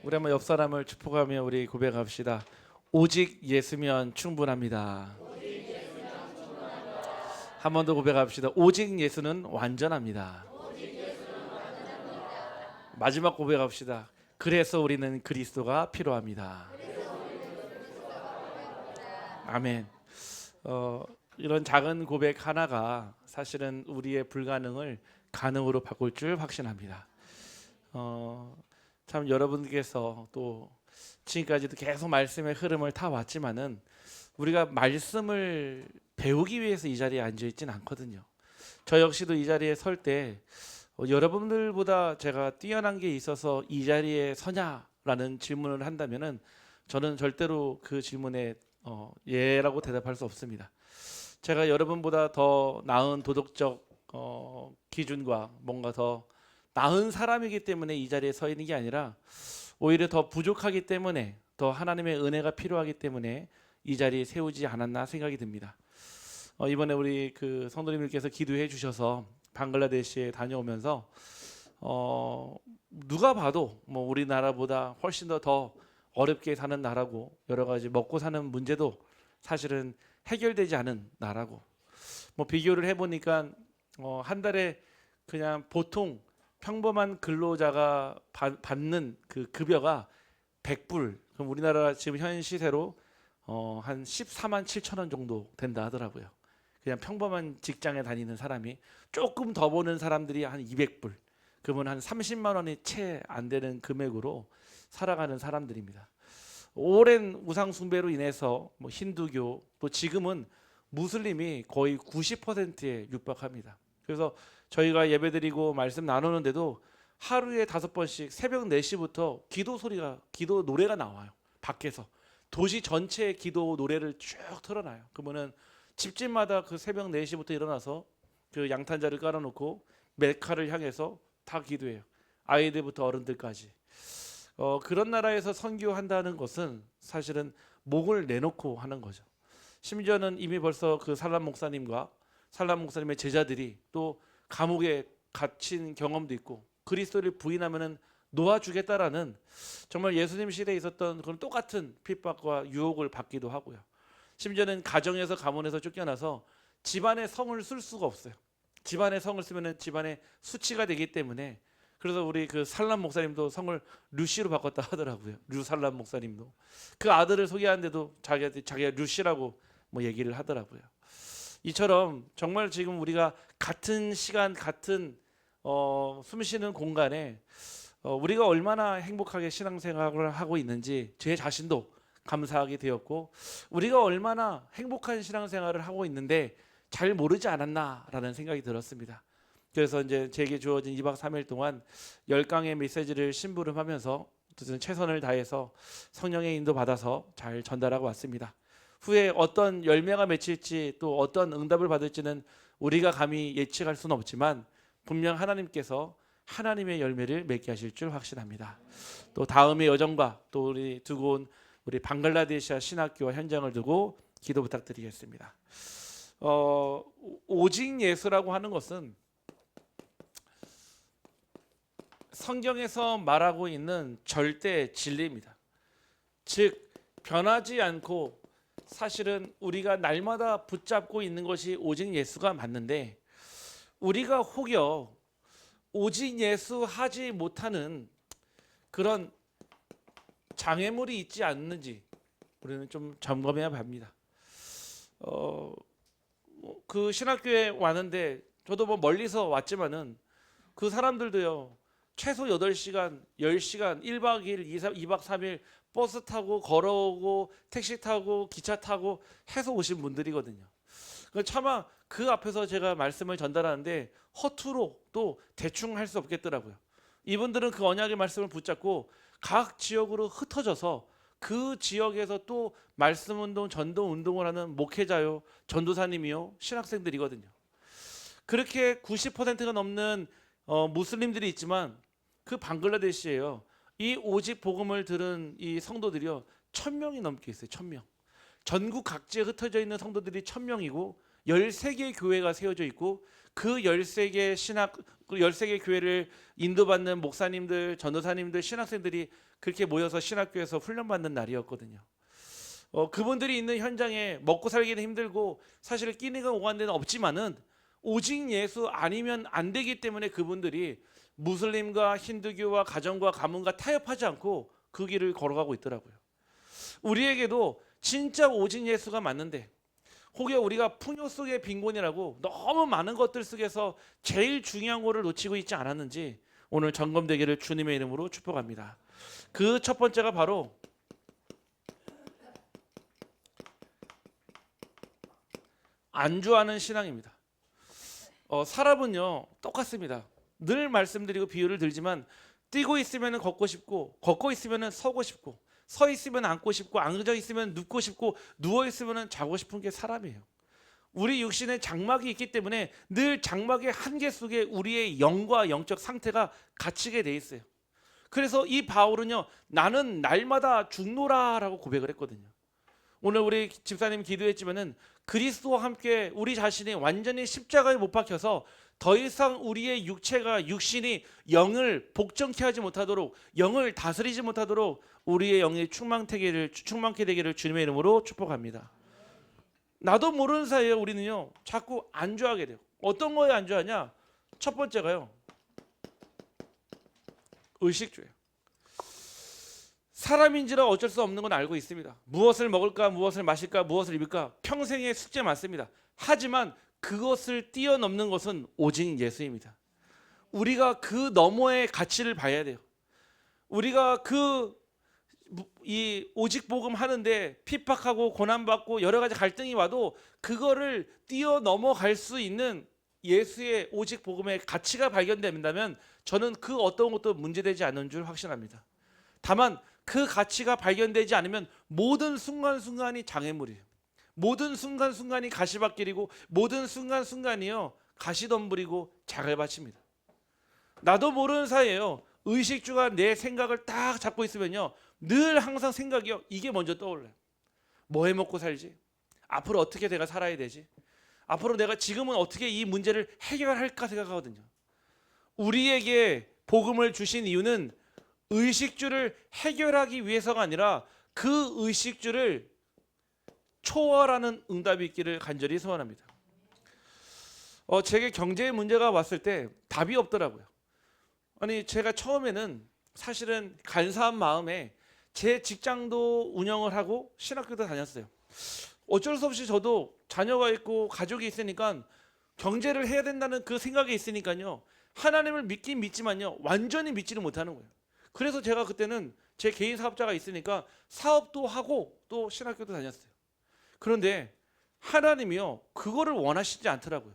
우리 한번 옆 사람을 축복하며 우리 고백합시다. 오직 예수면 충분합니다. 한 번 더 고백합시다. 오직 예수는 완전합니다. 마지막 고백합시다. 그래서 우리는 그리스도가 필요합니다. 아멘. 이런 작은 고백 하나가 사실은 우리의 불가능을 가능으로 바꿀 줄 확신합니다. 참 여러분께서 또 지금까지도 계속 말씀의 흐름을 타왔지만은 우리가 말씀을 배우기 위해서 이 자리에 앉아 있지는 않거든요. 저 역시도 이 자리에 설 때 여러분들보다 제가 뛰어난 게 있어서 이 자리에 서냐라는 질문을 한다면은 저는 절대로 그 질문에 예라고 대답할 수 없습니다. 제가 여러분보다 더 나은 도덕적 기준과 뭔가 더 나은 사람이기 때문에 이 자리에 서 있는 게 아니라 오히려 더 부족하기 때문에 더 하나님의 은혜가 필요하기 때문에 이 자리에 세우지 않았나 생각이 듭니다. 이번에 우리 그 성도님들께서 기도해 주셔서 방글라데시에 다녀오면서 누가 봐도 뭐 우리나라보다 훨씬 더 어렵게 사는 나라고 여러 가지 먹고 사는 문제도 사실은 해결되지 않은 나라고 뭐 비교를 해보니까 한 달에 그냥 보통 평범한 근로자가 받는 그 급여가 100불 그럼 우리나라 지금 현 시세로 한 14만 7천 원 정도 된다 하더라고요. 그냥 평범한 직장에 다니는 사람이 조금 더 버는 사람들이 한 200불 그러면 한 30만 원이 채 안 되는 금액으로 살아가는 사람들입니다. 오랜 우상 숭배로 인해서 뭐 힌두교 또 지금은 무슬림이 거의 90%에 육박합니다. 그래서 저희가 예배드리고 말씀 나누는데도 하루에 5번씩 새벽 4시부터 기도 노래가 나와요. 밖에서 도시 전체의 기도 노래를 쭉 틀어놔요. 그러면은 집집마다 그 새벽 4시부터 일어나서 그 양탄자를 깔아놓고 멜카를 향해서 다 기도해요. 아이들부터 어른들까지. 그런 나라에서 선교한다는 것은 사실은 목을 내놓고 하는 거죠. 심지어는 이미 벌써 그 살람 목사님과 살람 목사님의 제자들이 또 감옥에 갇힌 경험도 있고 그리스도를 부인하면은 놓아주겠다라는 정말 예수님 시대에 있었던 그런 똑같은 핍박과 유혹을 받기도 하고요. 심지어는 가정에서 가문에서 쫓겨나서 집안의 성을 쓸 수가 없어요. 집안의 성을 쓰면은 집안의 수치가 되기 때문에 그래서 우리 그 살람 목사님도 성을 류씨로 바꿨다 하더라고요. 류살람 목사님도 그 아들을 소개하는데도 자기가 류씨라고 뭐 얘기를 하더라고요. 이처럼 정말 지금 우리가 같은 시간 같은 숨쉬는 공간에 우리가 얼마나 행복하게 신앙생활을 하고 있는지 제 자신도 감사하게 되었고 우리가 얼마나 행복한 신앙생활을 하고 있는데 잘 모르지 않았나라는 생각이 들었습니다. 그래서 이제 제게 주어진 2박 3일 동안 10강의 메시지를 심부름하면서 어쨌든 최선을 다해서 성령의 인도 받아서 잘 전달하고 왔습니다. 후에 어떤 열매가 맺힐지 또 어떤 응답을 받을지는 우리가 감히 예측할 수는 없지만 분명 하나님께서 하나님의 열매를 맺게 하실 줄 확신합니다. 또 다음의 여정과 또 우리 두고 온 우리 방글라데시아 신학교와 현장을 두고 기도 부탁드리겠습니다. 오직 예수라고 하는 것은 성경에서 말하고 있는 절대 진리입니다. 즉 변하지 않고 사실은 우리가 날마다 붙잡고 있는 것이 오직 예수가 맞는데 우리가 혹여 오직 예수 하지 못하는 그런 장애물이 있지 않는지 우리는 좀 점검해야 합니다. 그 신학교에 왔는데 저도 뭐 멀리서 왔지만은 그 사람들도요. 최소 8시간, 10시간, 1박 2일, 2박 3일 버스 타고 걸어오고 택시 타고 기차 타고 해서 오신 분들이거든요. 차마 그 앞에서 제가 말씀을 전달하는데 허투루 또 대충 할 수 없겠더라고요. 이분들은 그 언약의 말씀을 붙잡고 각 지역으로 흩어져서 그 지역에서 또 말씀 운동, 전도 운동을 하는 목회자요, 전도사님이요, 신학생들이거든요. 그렇게 90%가 넘는 무슬림들이 있지만 그 방글라데시에요. 이 오직 복음을 들은 이 성도들이요 1000명이 넘게 있어요. 1000명. 전국 각지에 흩어져 있는 성도들이 1000명이고 13개의 교회가 세워져 있고 그 13개 신학 그 13개 교회를 인도받는 목사님들, 전도사님들, 신학생들이 그렇게 모여서 신학교에서 훈련받는 날이었거든요. 그분들이 있는 현장에 먹고 살기는 힘들고 사실 끼니가 오간 데는 없지만은 오직 예수 아니면 안 되기 때문에 그분들이 무슬림과 힌두교와 가정과 가문과 타협하지 않고 그 길을 걸어가고 있더라고요. 우리에게도 진짜 오직 예수가 맞는데 혹여 우리가 풍요 속의 빈곤이라고 너무 많은 것들 속에서 제일 중요한 거를 놓치고 있지 않았는지 오늘 점검되기를 주님의 이름으로 축복합니다. 그 첫 번째가 바로 안주하는 신앙입니다. 사람은요 똑같습니다. 늘 말씀드리고 비유를 들지만 뛰고 있으면 걷고 싶고 걷고 있으면 서고 싶고 서 있으면 앉고 싶고 앉아 있으면 눕고 싶고 누워 있으면 자고 싶은 게 사람이에요. 우리 육신에 장막이 있기 때문에 늘 장막의 한계 속에 우리의 영과 영적 상태가 갇히게 돼 있어요. 그래서 이 바울은요 나는 날마다 죽노라라고 고백을 했거든요. 오늘 우리 집사님 기도했지만은 그리스도와 함께 우리 자신이 완전히 십자가에 못 박혀서 더 이상 우리의 육체가 육신이 영을 복종케 하지 못하도록 영을 다스리지 못하도록 우리의 영이 충만케 되기를 주님의 이름으로 축복합니다. 나도 모르는 사이에 우리는요 자꾸 안주하게 돼요. 어떤 거에 안주하냐? 첫 번째가요 의식주예요. 사람인지라 어쩔 수 없는 건 알고 있습니다. 무엇을 먹을까, 무엇을 마실까, 무엇을 입을까 평생의 숙제 많습니다. 하지만 그것을 뛰어넘는 것은 오직 예수입니다. 우리가 그 너머의 가치를 봐야 돼요. 우리가 이 오직 복음 하는데 핍박하고 고난받고 여러 가지 갈등이 와도 그거를 뛰어넘어갈 수 있는 예수의 오직 복음의 가치가 발견된다면 저는 그 어떤 것도 문제되지 않는 줄 확신합니다. 다만 그 가치가 발견되지 않으면 모든 순간순간이 장애물이에요. 모든 순간순간이 가시밭길이고 모든 순간순간이요 가시덤불이고 자갈밭입니다. 나도 모르는 사이에요 의식주가 내 생각을 딱 잡고 있으면요 늘 항상 생각이요 이게 먼저 떠올라요. 뭐 해먹고 살지? 앞으로 어떻게 내가 살아야 되지? 앞으로 내가 지금은 어떻게 이 문제를 해결할까 생각하거든요. 우리에게 복음을 주신 이유는 의식주를 해결하기 위해서가 아니라 그 의식주를 초월하는 응답이 있기를 간절히 소원합니다. 제게 경제의 문제가 왔을 때 답이 없더라고요. 아니 제가 처음에는 사실은 간사한 마음에 제 직장도 운영을 하고 신학교도 다녔어요. 어쩔 수 없이 저도 자녀가 있고 가족이 있으니까 경제를 해야 된다는 그 생각이 있으니까요. 하나님을 믿긴 믿지만요. 완전히 믿지를 못하는 거예요. 그래서 제가 그때는 제 개인 사업자가 있으니까 사업도 하고 또 신학교도 다녔어요. 그런데 하나님이요. 그거를 원하시지 않더라고요.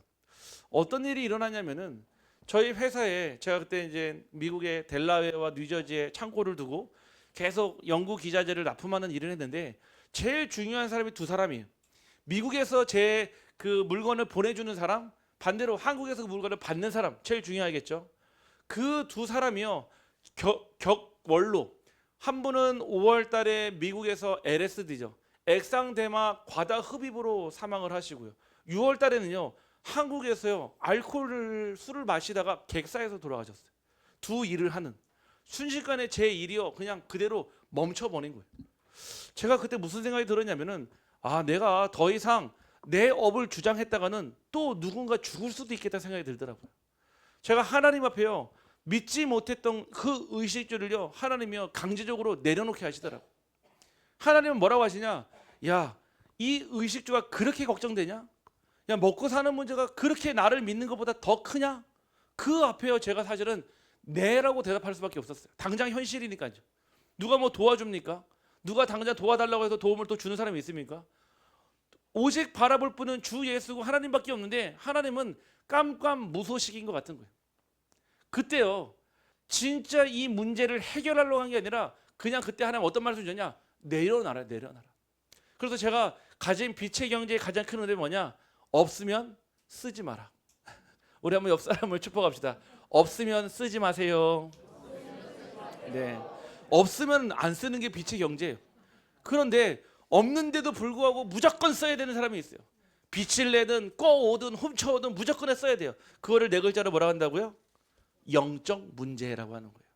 어떤 일이 일어나냐면은 저희 회사에 제가 그때 이제 미국의 델라웨어와 뉴저지에 창고를 두고 계속 연구 기자재를 납품하는 일을 했는데 제일 중요한 사람이 두 사람이에요. 미국에서 제 그 물건을 보내주는 사람, 반대로 한국에서 그 물건을 받는 사람, 제일 중요하겠죠. 그 두 사람이요 격월로 한 분은 5월 달에 미국에서 LSD죠. 액상대마 과다 흡입으로 사망을 하시고요. 6월 달에는요 한국에서요 술을 마시다가 객사에서 돌아가셨어요. 두 일을 하는 순식간에 제 일이요 그냥 그대로 멈춰버린 거예요. 제가 그때 무슨 생각이 들었냐면은 내가 더 이상 내 업을 주장했다가는 또 누군가 죽을 수도 있겠다 생각이 들더라고요. 제가 하나님 앞에요 믿지 못했던 그 의식주를요 하나님이요 강제적으로 내려놓게 하시더라고요. 하나님은 뭐라고 하시냐? 야, 이 의식주가 그렇게 걱정되냐? 야, 먹고 사는 문제가 그렇게 나를 믿는 것보다 더 크냐? 그 앞에요 제가 사실은 네라고 대답할 수밖에 없었어요. 당장 현실이니까요. 누가 뭐 도와줍니까? 누가 당장 도와달라고 해서 도움을 또 주는 사람이 있습니까? 오직 바라볼 분은 주 예수고 하나님밖에 없는데 하나님은 깜깜무소식인 것 같은 거예요. 그때요 진짜 이 문제를 해결하려고 한 게 아니라 그냥 그때 하나님 어떤 말씀 주냐? 내려놔라. 그래서 제가 가진 빛의 경제의 가장 큰 은혜는 뭐냐? 없으면 쓰지 마라. 우리 한번 옆 사람을 축복합시다. 없으면 쓰지 마세요. 네, 없으면 안 쓰는 게 빛의 경제예요. 그런데 없는데도 불구하고 무조건 써야 되는 사람이 있어요. 빛을 내든 꺼오든 훔쳐오든 무조건 써야 돼요. 그거를 네 글자로 뭐라고 한다고요? 영적 문제라고 하는 거예요.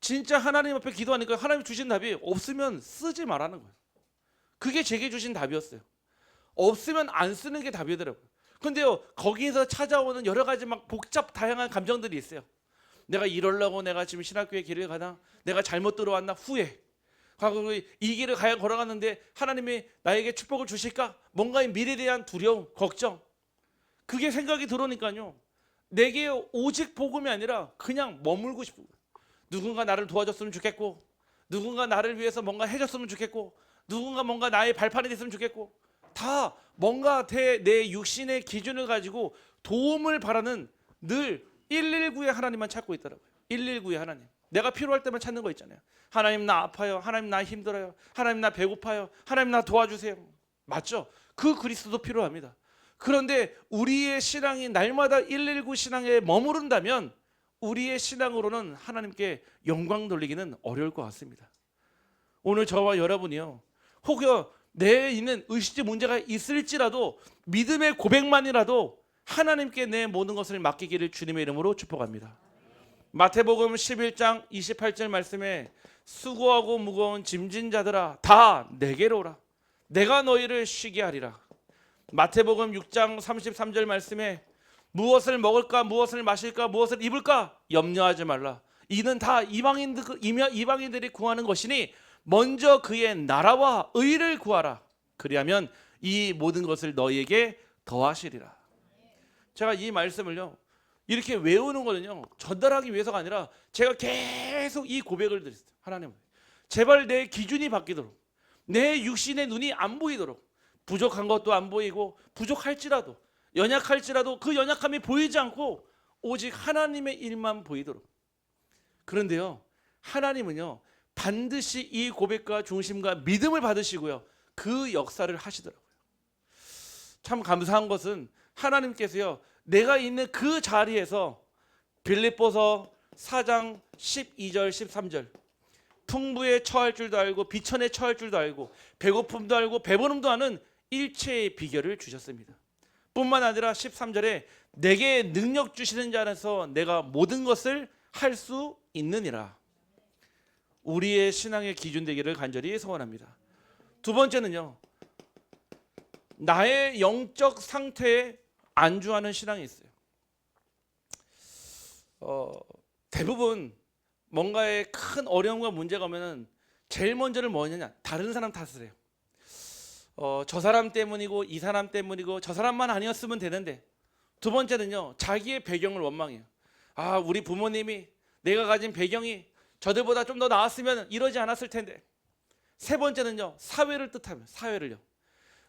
진짜 하나님 앞에 기도하니까 하나님 주신 답이 없으면 쓰지 말라는 거예요. 그게 제게 주신 답이었어요. 없으면 안 쓰는 게 답이더라고요. 근데요, 거기에서 찾아오는 여러 가지 막 복잡 다양한 감정들이 있어요. 내가 이러려고 내가 지금 신학교에 길을 가나? 내가 잘못 들어왔나? 후회. 과거 이 길을 걸어갔는데 하나님이 나에게 축복을 주실까? 뭔가의 미래에 대한 두려움, 걱정. 그게 생각이 들어오니까요, 내게 오직 복음이 아니라 그냥 머물고 싶은 거예요. 누군가 나를 도와줬으면 좋겠고, 누군가 나를 위해서 뭔가 해줬으면 좋겠고, 누군가 뭔가 나의 발판이 됐으면 좋겠고, 다 뭔가 내 육신의 기준을 가지고 도움을 바라는 늘 119의 하나님만 찾고 있더라고요. 119의 하나님. 내가 필요할 때만 찾는 거 있잖아요. 하나님 나 아파요. 하나님 나 힘들어요. 하나님 나 배고파요. 하나님 나 도와주세요. 맞죠? 그 그리스도도 필요합니다. 그런데 우리의 신앙이 날마다 119 신앙에 머무른다면 우리의 신앙으로는 하나님께 영광 돌리기는 어려울 것 같습니다. 오늘 저와 여러분이요, 혹여 내에 있는 의식주 문제가 있을지라도 믿음의 고백만이라도 하나님께 내 모든 것을 맡기기를 주님의 이름으로 축복합니다. 마태복음 11장 28절 말씀에 수고하고 무거운 짐진 자들아 다 내게로 오라. 내가 너희를 쉬게 하리라. 마태복음 6장 33절 말씀에 무엇을 먹을까, 무엇을 마실까, 무엇을 입을까 염려하지 말라. 이는 다 이방인들이 구하는 것이니 먼저 그의 나라와 의를 구하라. 그리하면 이 모든 것을 너희에게 더하시리라. 제가 이 말씀을요, 이렇게 외우는 거는요, 전달하기 위해서가 아니라 제가 계속 이 고백을 드렸어요. 하나님, 제발 내 기준이 바뀌도록, 내 육신의 눈이 안 보이도록, 부족한 것도 안 보이고 부족할지라도, 연약할지라도 그 연약함이 보이지 않고 오직 하나님의 일만 보이도록. 그런데요, 하나님은요 반드시 이 고백과 중심과 믿음을 받으시고요, 그 역사를 하시더라고요. 참 감사한 것은 하나님께서요, 내가 있는 그 자리에서 빌립보서 4장 12절 13절 풍부에 처할 줄도 알고 비천에 처할 줄도 알고 배고픔도 알고 배부름도 아는 일체의 비결을 주셨습니다. 뿐만 아니라 13절에 내게 능력 주시는 자 안에서 내가 모든 것을 할 수 있느니라. 우리의 신앙의 기준 되기를 간절히 소원합니다. 두 번째는요, 나의 영적 상태에 안주하는 신앙이 있어요. 대부분 뭔가에 큰 어려움과 문제가 오면은 제일 먼저를 뭐냐냐, 다른 사람 탓을 해요. 저 사람 때문이고 이 사람 때문이고 저 사람만 아니었으면 되는데. 두 번째는요, 자기의 배경을 원망해요. 아, 우리 부모님이, 내가 가진 배경이 저들보다 좀 더 나았으면 이러지 않았을 텐데. 세 번째는요, 사회를 뜻하면 사회를요.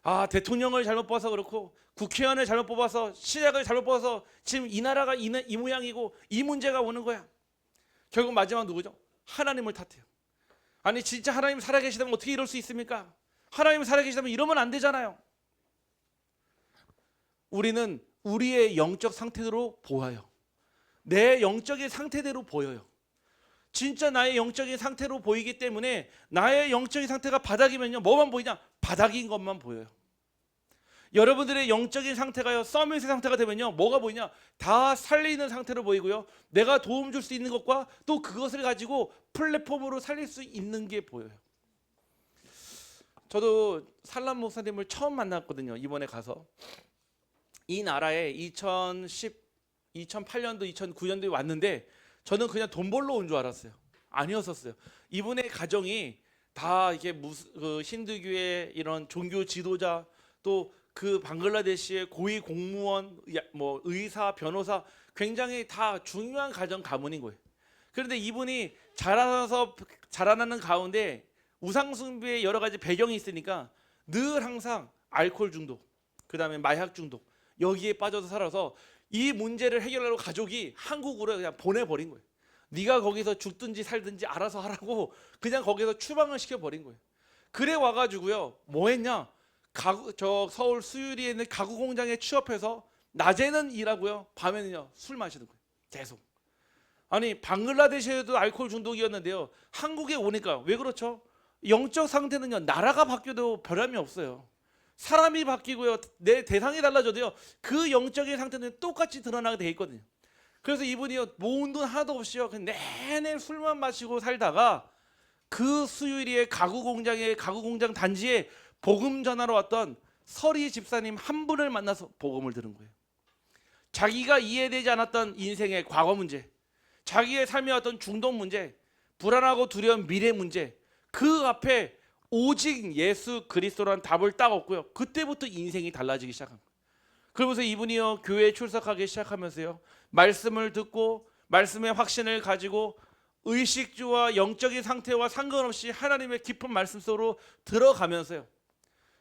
아, 대통령을 잘못 뽑아서 그렇고 국회의원을 잘못 뽑아서 시작을 잘못 뽑아서 지금 이 나라가 이 모양이고 이 문제가 오는 거야. 결국 마지막 누구죠? 하나님을 탓해요. 아니 진짜 하나님 살아계시다면 어떻게 이럴 수 있습니까? 하나님 살아계시다면 이러면 안 되잖아요. 우리는 우리의 영적 상태대로 보여요. 내 영적인 상태대로 보여요. 진짜 나의 영적인 상태로 보이기 때문에 나의 영적인 상태가 바닥이면요, 뭐만 보이냐? 바닥인 것만 보여요. 여러분들의 영적인 상태가요, 서밋의 상태가 되면요, 뭐가 보이냐? 다 살리는 상태로 보이고요, 내가 도움 줄 수 있는 것과 또 그것을 가지고 플랫폼으로 살릴 수 있는 게 보여요. 저도 살람 목사님을 처음 만났거든요. 이번에 가서 이 나라에 2008년도 2009년도에 왔는데 저는 그냥 돈 벌러 온 줄 알았어요. 아니었었어요. 이분의 가정이 다 이게 힌두교의 이런 종교 지도자, 또 그 방글라데시의 고위 공무원, 뭐 의사, 변호사, 굉장히 다 중요한 가정 가문인 거예요. 그런데 이분이 자라나는 가운데 우상숭배의 여러 가지 배경이 있으니까 늘 항상 알코올 중독, 그 다음에 마약 중독, 여기에 빠져서 살아서 이 문제를 해결하려고 가족이 한국으로 그냥 보내버린 거예요. 네가 거기서 죽든지 살든지 알아서 하라고 그냥 거기서 추방을 시켜버린 거예요. 그래 와가지고요, 뭐 했냐? 서울 수유리에 있는 가구 공장에 취업해서 낮에는 일하고요, 밤에는요 술 마시는 거예요. 계속. 아니 방글라데시에도 알코올 중독이었는데요, 한국에 오니까 왜 그렇죠? 영적 상태는요, 나라가 바뀌어도 변함이 없어요. 사람이 바뀌고요, 내 대상이 달라져도요, 그 영적인 상태는 똑같이 드러나게 돼 있거든요. 그래서 이분이요 모은 돈 하나도 없이요 그냥 내내 술만 마시고 살다가 그 수유리에 가구 공장 단지에 복음 전하러 왔던 서리 집사님 한 분을 만나서 복음을 들은 거예요. 자기가 이해되지 않았던 인생의 과거 문제, 자기의 삶에 어떤 중독 문제, 불안하고 두려운 미래 문제, 그 앞에 오직 예수 그리스도라는 답을 딱 얻고요. 그때부터 인생이 달라지기 시작한 거예요. 그러면서 이분이요 교회에 출석하기 시작하면서요 말씀을 듣고 말씀의 확신을 가지고 의식주와 영적인 상태와 상관없이 하나님의 깊은 말씀 속으로 들어가면서요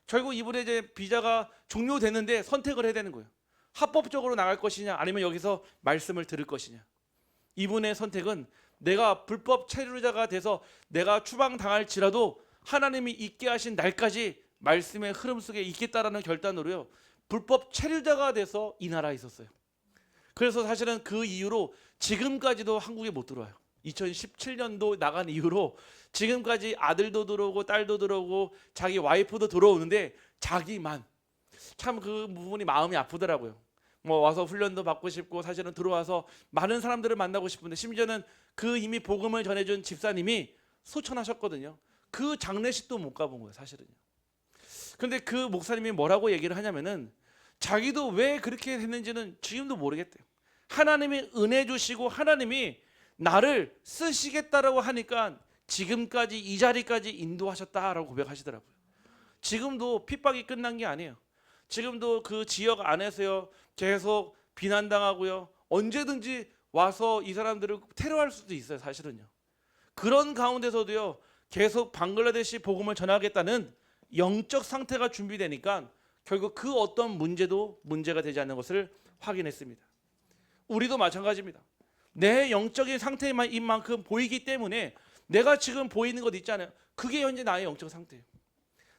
결국 이분의 이제 비자가 종료됐는데 선택을 해야 되는 거예요. 합법적으로 나갈 것이냐 아니면 여기서 말씀을 들을 것이냐. 이분의 선택은 내가 불법 체류자가 돼서 내가 추방당할지라도 하나님이 있게 하신 날까지 말씀의 흐름 속에 있겠다라는 결단으로요 불법 체류자가 돼서 이 나라에 있었어요. 그래서 사실은 그 이후로 지금까지도 한국에 못 들어와요. 2017년도 나간 이후로 지금까지 아들도 들어오고 딸도 들어오고 자기 와이프도 들어오는데 자기만 참 그 부분이 마음이 아프더라고요. 뭐 와서 훈련도 받고 싶고 사실은 들어와서 많은 사람들을 만나고 싶은데 심지어는 그 이미 복음을 전해준 집사님이 소천하셨거든요. 그 장례식도 못 가본 거예요 사실은요. 근데 그 목사님이 뭐라고 얘기를 하냐면은 자기도 왜 그렇게 했는지는 지금도 모르겠대요. 하나님이 은혜 주시고 하나님이 나를 쓰시겠다라고 하니까 지금까지 이 자리까지 인도하셨다라고 고백하시더라고요. 지금도 핍박이 끝난 게 아니에요. 지금도 그 지역 안에서요 계속 비난당하고요 언제든지 와서 이 사람들을 테러할 수도 있어요 사실은요. 그런 가운데서도요 계속 방글라데시 복음을 전하겠다는 영적 상태가 준비되니까 결국 그 어떤 문제도 문제가 되지 않는 것을 확인했습니다. 우리도 마찬가지입니다. 내 영적인 상태인 만큼 보이기 때문에 내가 지금 보이는 것 있잖아요. 그게 현재 나의 영적 상태예요.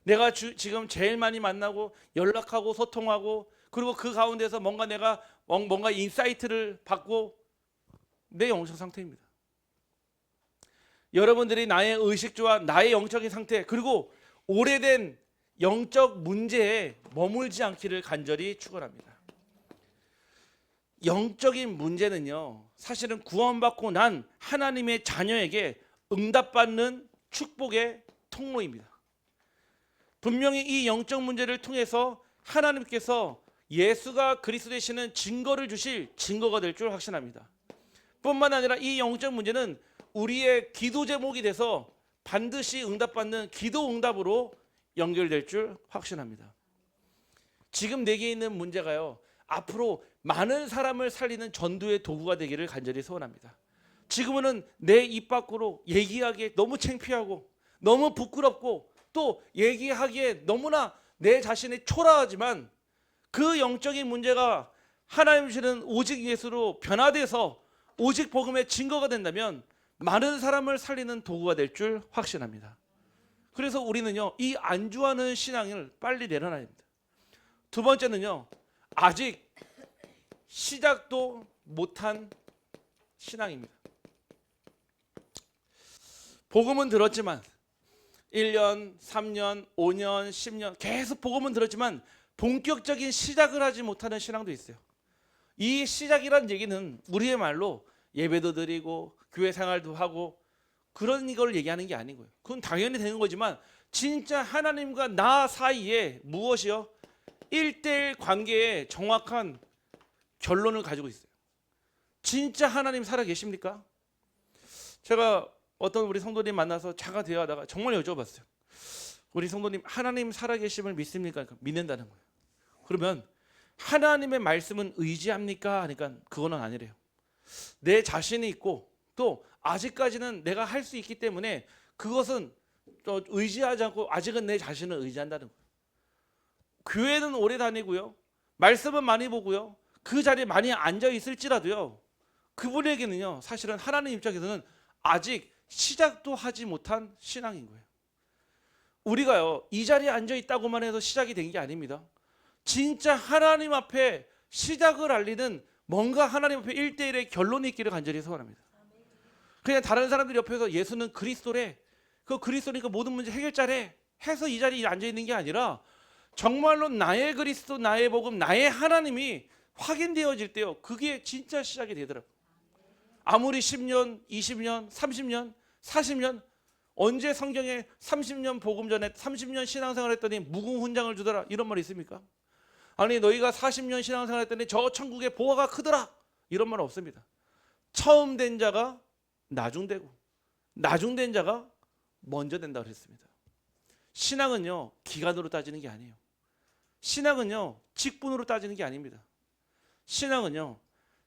내가 지금 제일 많이 만나고 연락하고 소통하고 그리고 그 가운데서 내가 뭔가 인사이트를 받고 내 영적 상태입니다. 여러분들이 나의 의식주와 나의 영적인 상태 그리고 오래된 영적 문제에 머물지 않기를 간절히 축원합니다. 영적인 문제는요 사실은 구원받고 난 하나님의 자녀에게 응답받는 축복의 통로입니다. 분명히 이 영적 문제를 통해서 하나님께서 예수가 그리스도 되시는 증거를 주실 증거가 될 줄 확신합니다. 뿐만 아니라 이 영적 문제는 우리의 기도 제목이 돼서 반드시 응답받는 기도 응답으로 연결될 줄 확신합니다. 지금 내게 있는 문제가요 앞으로 많은 사람을 살리는 전도의 도구가 되기를 간절히 소원합니다. 지금은 내 입 밖으로 얘기하기에 너무 창피하고 너무 부끄럽고 또 얘기하기에 너무나 내 자신이 초라하지만 그 영적인 문제가 하나님 주시는 오직 예수로 변화돼서 오직 복음의 증거가 된다면 많은 사람을 살리는 도구가 될 줄 확신합니다. 그래서 우리는요 이 안주하는 신앙을 빨리 내려놔야 됩니다. 두 번째는요 아직 시작도 못한 신앙입니다. 복음은 들었지만 1년, 3년, 5년, 10년 계속 복음은 들었지만 본격적인 시작을 하지 못하는 신앙도 있어요. 이 시작이란 얘기는 우리의 말로 예배도 드리고 교회 생활도 하고 그런 걸 얘기하는 게 아니고요. 그건 당연히 되는 거지만 진짜 하나님과 나 사이에 무엇이요? 1대1 관계에 정확한 결론을 가지고 있어요. 진짜 하나님 살아 계십니까? 제가 어떤 우리 성도님 만나서 차가 대화하다가 정말 여쭤봤어요. 우리 성도님 하나님 살아 계심을 믿습니까? 그러니까 믿는다는 거예요. 그러면 하나님의 말씀은 의지합니까? 하니까 그거는 아니래요. 내 자신이 있고 또 아직까지는 내가 할 수 있기 때문에 그것은 또 의지하지 않고 아직은 내 자신을 의지한다는 거예요. 교회는 오래 다니고요. 말씀은 많이 보고요. 그 자리에 많이 앉아 있을지라도요. 그분에게는요. 사실은 하나님 입장에서는 아직 시작도 하지 못한 신앙인 거예요. 우리가요. 이 자리에 앉아 있다고만 해서 시작이 된 게 아닙니다. 진짜 하나님 앞에 시작을 알리는 뭔가 하나님 앞에 1대1의 결론이 있기를 간절히 소원합니다. 그냥 다른 사람들 옆에서 예수는 그리스도래. 그 그리스도니까 모든 문제 해결자래. 해서 이 자리에 앉아 있는 게 아니라 정말로 나의 그리스도, 나의 복음, 나의 하나님이 확인되어질 때요. 그게 진짜 시작이 되더라고요. 아무리 10년, 20년, 30년, 40년 언제 성경에 30년 복음 전에 30년 신앙생활 했더니 무궁훈장을 주더라 이런 말이 있습니까? 아니 너희가 40년 신앙생활 했더니 저 천국의 보화가 크더라 이런 말 없습니다. 처음 된 자가 나중되고 나중된 자가 먼저 된다 그랬습니다. 신앙은요 기간으로 따지는 게 아니에요. 신앙은요 직분으로 따지는 게 아닙니다. 신앙은요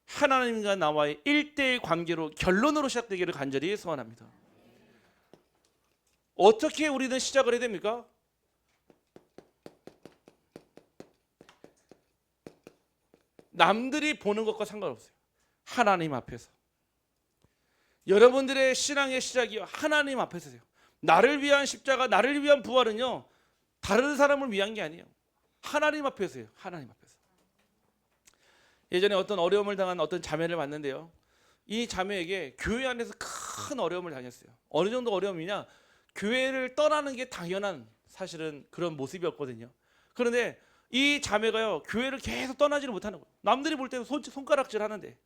하나님과 나와의 1대1 관계로 결론으로 시작되기를 간절히 소원합니다. 어떻게 우리는 시작을 해야 됩니까? 남들이 보는 것과 상관없어요. 하나님 앞에서. 여러분들의 신앙의 시작이 하나님 앞에서요. 나를 위한 십자가, 나를 위한 부활은요 다른 사람을 위한 게 아니에요. 하나님 앞에서요. 하나님 앞에서. 예전에 어떤 어려움을 당한 어떤 자매를 봤는데요. 이 자매에게 교회 안에서 큰 어려움을 당했어요. 어느 정도 어려움이냐? 교회를 떠나는 게 당연한 사실은 그런 모습이었거든요. 그런데 이 자매가요 교회를 계속 떠나지를 못하는 거예요. 남들이 볼 때는 손가락질 하는데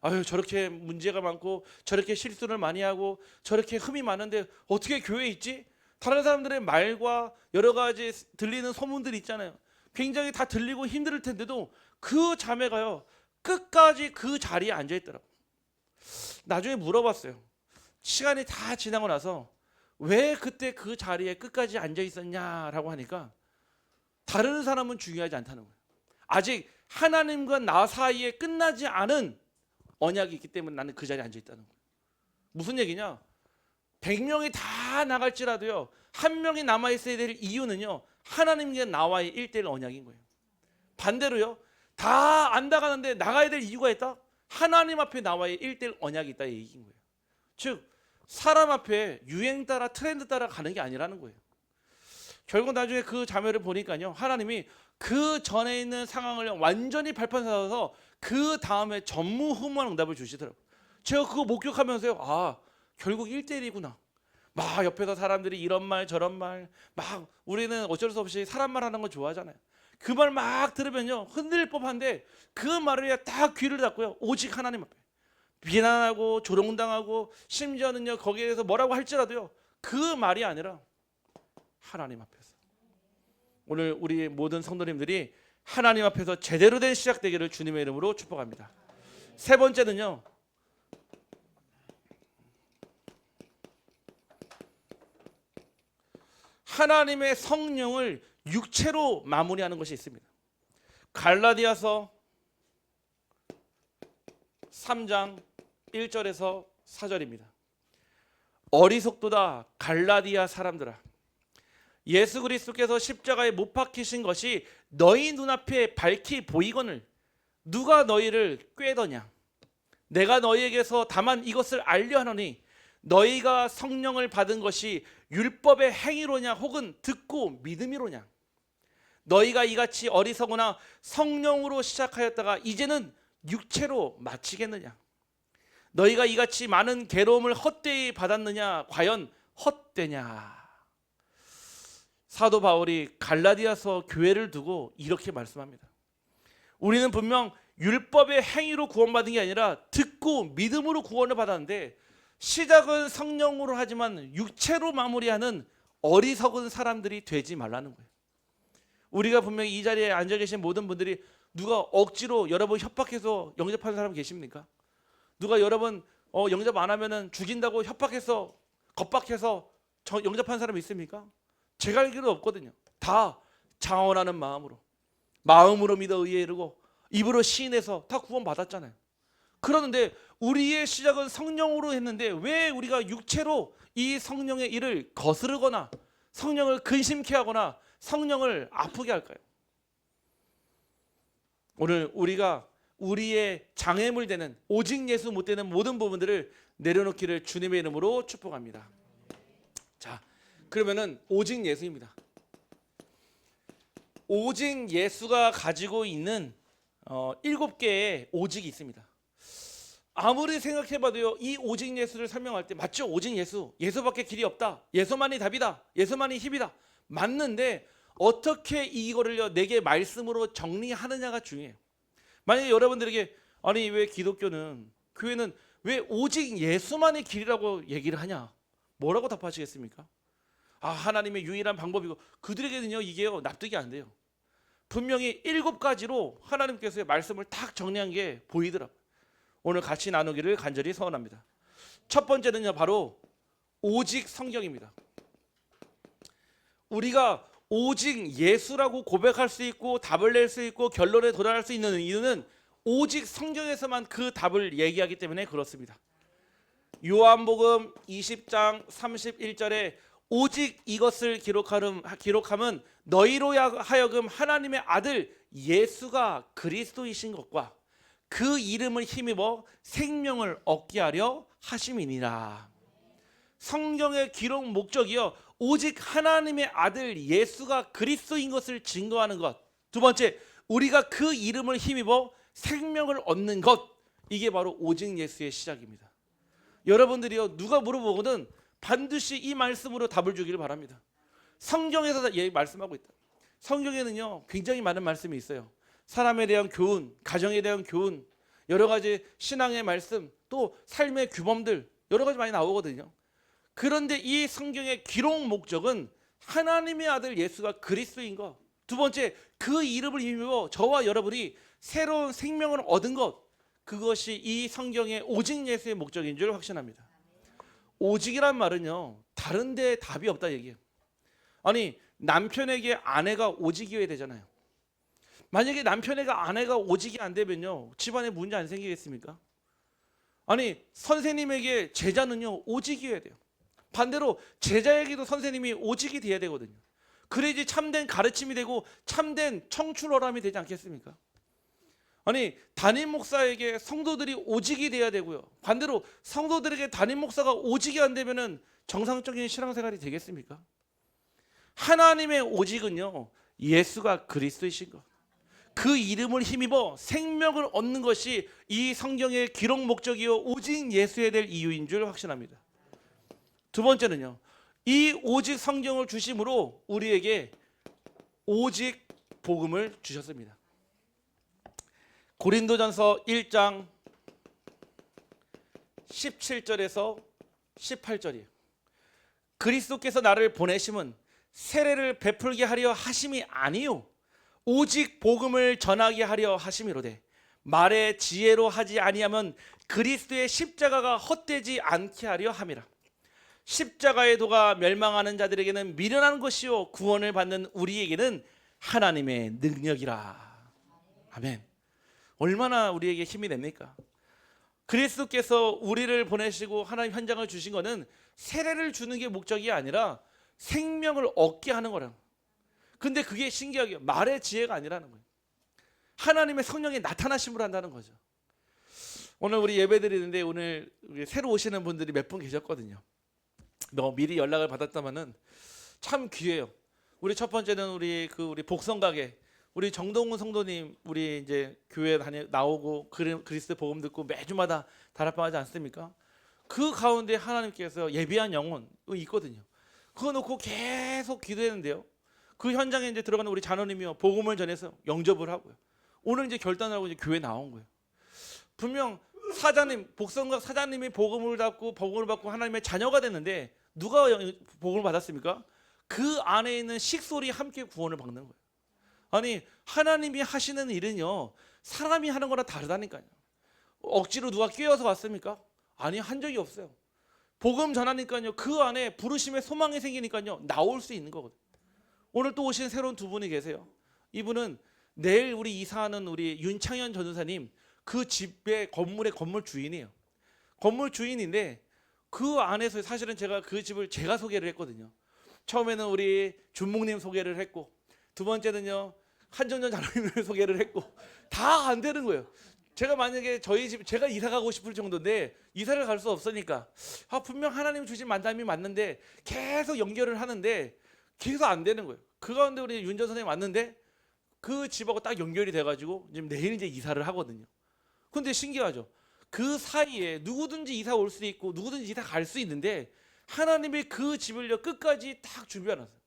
아유 저렇게 문제가 많고 저렇게 실수를 많이 하고 저렇게 흠이 많은데 어떻게 교회에 있지? 다른 사람들의 말과 여러 가지 들리는 소문들이 있잖아요. 굉장히 다 들리고 힘들 텐데도 그 자매가요 끝까지 그 자리에 앉아 있더라고요. 나중에 물어봤어요. 시간이 다 지나고 나서 왜 그때 그 자리에 끝까지 앉아 있었냐라고 하니까 다른 사람은 중요하지 않다는 거예요. 아직 하나님과 나 사이에 끝나지 않은 언약이 있기 때문에 나는 그 자리에 앉아 있다는 거예요. 무슨 얘기냐? 100명이 다 나갈지라도요 한 명이 남아있어야 될 이유는요 하나님과 나와의 1대1 언약인 거예요. 반대로요 다 안 나가는데 나가야 될 이유가 있다? 하나님 앞에 나와의 1대1 언약이 있다 이 얘기인 거예요. 즉 사람 앞에 유행 따라 트렌드 따라 가는 게 아니라는 거예요. 결국 나중에 그 자매를 보니까요 하나님이 그 전에 있는 상황을 완전히 발판 삼아서 그 다음에 전무후무한 응답을 주시더라고요. 제가 그거 목격하면서요 아 결국 1대1이구나. 막 옆에서 사람들이 이런 말 저런 말 막 우리는 어쩔 수 없이 사람 말하는 거 좋아하잖아요. 그 말 막 들으면요 흔들릴 법한데 그 말을 딱 귀를 닫고요 오직 하나님 앞에 비난하고 조롱당하고 심지어는요 거기에 대해서 뭐라고 할지라도요 그 말이 아니라 하나님 앞에서 오늘 우리 모든 성도님들이 하나님 앞에서 제대로 된 시작되기를 주님의 이름으로 축복합니다. 세 번째는요 하나님의 성령을 육체로 마무리하는 것이 있습니다. 갈라디아서 3장 1절에서 4절입니다. 어리석도다 갈라디아 사람들아 예수 그리스도께서 십자가에 못 박히신 것이 너희 눈앞에 밝히 보이거늘 누가 너희를 꾀더냐? 내가 너희에게서 다만 이것을 알려하노니 너희가 성령을 받은 것이 율법의 행위로냐 혹은 듣고 믿음이로냐? 너희가 이같이 어리석거나 성령으로 시작하였다가 이제는 육체로 마치겠느냐? 너희가 이같이 많은 괴로움을 헛되이 받았느냐? 과연 헛되냐? 사도 바울이 갈라디아서 교회를 두고 이렇게 말씀합니다. 우리는 분명 율법의 행위로 구원받은 게 아니라 듣고 믿음으로 구원을 받았는데 시작은 성령으로 하지만 육체로 마무리하는 어리석은 사람들이 되지 말라는 거예요. 우리가 분명히 이 자리에 앉아 계신 모든 분들이 누가 억지로 여러분 협박해서 영접하는 사람 계십니까? 누가 여러분 영접 안 하면은 죽인다고 협박해서 겁박해서 영접하는 사람 있습니까? 제가 알기로 없거든요. 다 자원하는 마음으로 믿어 의에 이르고 입으로 시인해서 다 구원받았잖아요. 그러는데 우리의 시작은 성령으로 했는데 왜 우리가 육체로 이 성령의 일을 거스르거나 성령을 근심케 하거나 성령을 아프게 할까요? 오늘 우리가 우리의 장애물 되는 오직 예수 못 되는 모든 부분들을 내려놓기를 주님의 이름으로 축복합니다. 자, 그러면은 오직 예수입니다. 오직 예수가 가지고 있는 7개의 오직이 있습니다. 아무리 생각해봐도요 이 오직 예수를 설명할 때 맞죠? 오직 예수밖에 길이 없다. 예수만이 답이다. 예수만이 힘이다. 맞는데 어떻게 이거를요 내게 말씀으로 정리하느냐가 중요해요. 만약에 여러분들에게 아니 왜 기독교는 교회는 왜 오직 예수만의 길이라고 얘기를 하냐? 뭐라고 답하시겠습니까? 하나님의 유일한 방법이고, 그들에게는요 이게요 납득이 안 돼요. 분명히 7가지로 하나님께서의 말씀을 딱 정리한 게 보이더라고요. 오늘 같이 나누기를 간절히 소원합니다. 첫 번째는요 바로 오직 성경입니다. 우리가 오직 예수라고 고백할 수 있고 답을 낼 수 있고 결론에 도달할 수 있는 이유는 오직 성경에서만 그 답을 얘기하기 때문에 그렇습니다. 요한복음 20장 31절에 오직 이것을 기록함은 너희로 하여금 하나님의 아들 예수가 그리스도이신 것과 그 이름을 힘입어 생명을 얻게 하려 하심이니라. 성경의 기록 목적이요 오직 하나님의 아들 예수가 그리스도인 것을 증거하는 것. 두 번째, 우리가 그 이름을 힘입어 생명을 얻는 것. 이게 바로 오직 예수의 시작입니다. 여러분들이요 누가 물어보거든 반드시 이 말씀으로 답을 주기를 바랍니다. 성경에서 말씀하고 있다. 성경에는요 굉장히 많은 말씀이 있어요. 사람에 대한 교훈, 가정에 대한 교훈, 여러 가지 신앙의 말씀, 또 삶의 규범들 여러 가지 많이 나오거든요. 그런데 이 성경의 기록 목적은 하나님의 아들 예수가 그리스도인 것. 두 번째, 그 이름을 힘입어 저와 여러분이 새로운 생명을 얻은 것. 그것이 이 성경의 오직 예수의 목적인 줄 확신합니다. 오직이란 말은요 다른 데 답이 없다 얘기예요. 아니 남편에게 아내가 오직이어야 되잖아요. 만약에 남편에게 아내가 오직이 안 되면요 집안에 문제 안 생기겠습니까? 아니 선생님에게 제자는요 오직이어야 돼요. 반대로 제자에게도 선생님이 오직이 돼야 되거든요. 그래야지 참된 가르침이 되고 참된 청출어람이 되지 않겠습니까? 아니 담임 목사에게 성도들이 오직이 돼야 되고요. 반대로 성도들에게 담임 목사가 오직이 안 되면은 정상적인 신앙생활이 되겠습니까? 하나님의 오직은요 예수가 그리스도이신 것, 그 이름을 힘입어 생명을 얻는 것이 이 성경의 기록 목적이요 오직 예수에 될 이유인 줄 확신합니다. 두 번째는요 이 오직 성경을 주심으로 우리에게 오직 복음을 주셨습니다. 고린도전서 1장 17절에서 18절이에요. 그리스도께서 나를 보내심은 세례를 베풀게 하려 하심이 아니요 오직 복음을 전하게 하려 하심이로되 말의 지혜로 하지 아니하면 그리스도의 십자가가 헛되지 않게 하려 함이라. 십자가의 도가 멸망하는 자들에게는 미련한 것이요 구원을 받는 우리에게는 하나님의 능력이라. 아멘. 얼마나 우리에게 힘이 됩니까? 그리스도께서 우리를 보내시고 하나님 현장을 주신 것은 세례를 주는 게 목적이 아니라 생명을 얻게 하는 거라. 근데 그게 신기하게 말의 지혜가 아니라는 거예요. 하나님의 성령이 나타나심으로 한다는 거죠. 오늘 우리 예배 드리는데 오늘 새로 오시는 분들이 몇 분 계셨거든요. 미리 연락을 받았다면은 참 귀해요. 우리 첫 번째는 우리 복성가게 우리 정동훈 성도님 우리 이제 교회 나오고 그리스도 복음 듣고 매주마다 다락방하지 않습니까? 그 가운데 하나님께서 예비한 영혼 있거든요. 그거 놓고 계속 기도했는데요. 그 현장에 이제 들어가는 우리 자녀님이요 복음을 전해서 영접을 하고요. 오늘 이제 결단을 하고 이제 교회 나온 거예요. 분명 복성가 사장님이 복음을 받고 하나님의 자녀가 됐는데 누가 복음을 받았습니까? 그 안에 있는 식솔이 함께 구원을 받는 거예요. 아니 하나님이 하시는 일은요 사람이 하는 거랑 다르다니까요. 억지로 누가 끼워서 왔습니까? 아니 한 적이 없어요. 복음 전하니까요 그 안에 부르심의 소망이 생기니까요 나올 수 있는 거거든요. 오늘 또 오신 새로운 두 분이 계세요. 이분은 내일 우리 이사하는 우리 윤창현 전도사님 그 집의 건물의 건물 주인이에요. 건물 주인인데 그 안에서 사실은 제가 그 집을 제가 소개를 했거든요. 처음에는 우리 준목님 소개를 했고 두 번째는요 한정전 장로님을 소개를 했고 다 안 되는 거예요. 제가 만약에 저희 집 제가 이사 가고 싶을 정도인데 이사를 갈 수 없으니까 분명 하나님 주신 만남이 맞는데 계속 연결을 하는데 계속 안 되는 거예요. 그 가운데 우리 윤전 선생님 왔는데 그 집하고 딱 연결이 돼가지고 지금 내일 이제 이사를 하거든요. 근데 신기하죠. 그 사이에 누구든지 이사 올 수 있고 누구든지 이사 갈 수 있는데 하나님이 그 집을요 끝까지 딱 준비해놨어요.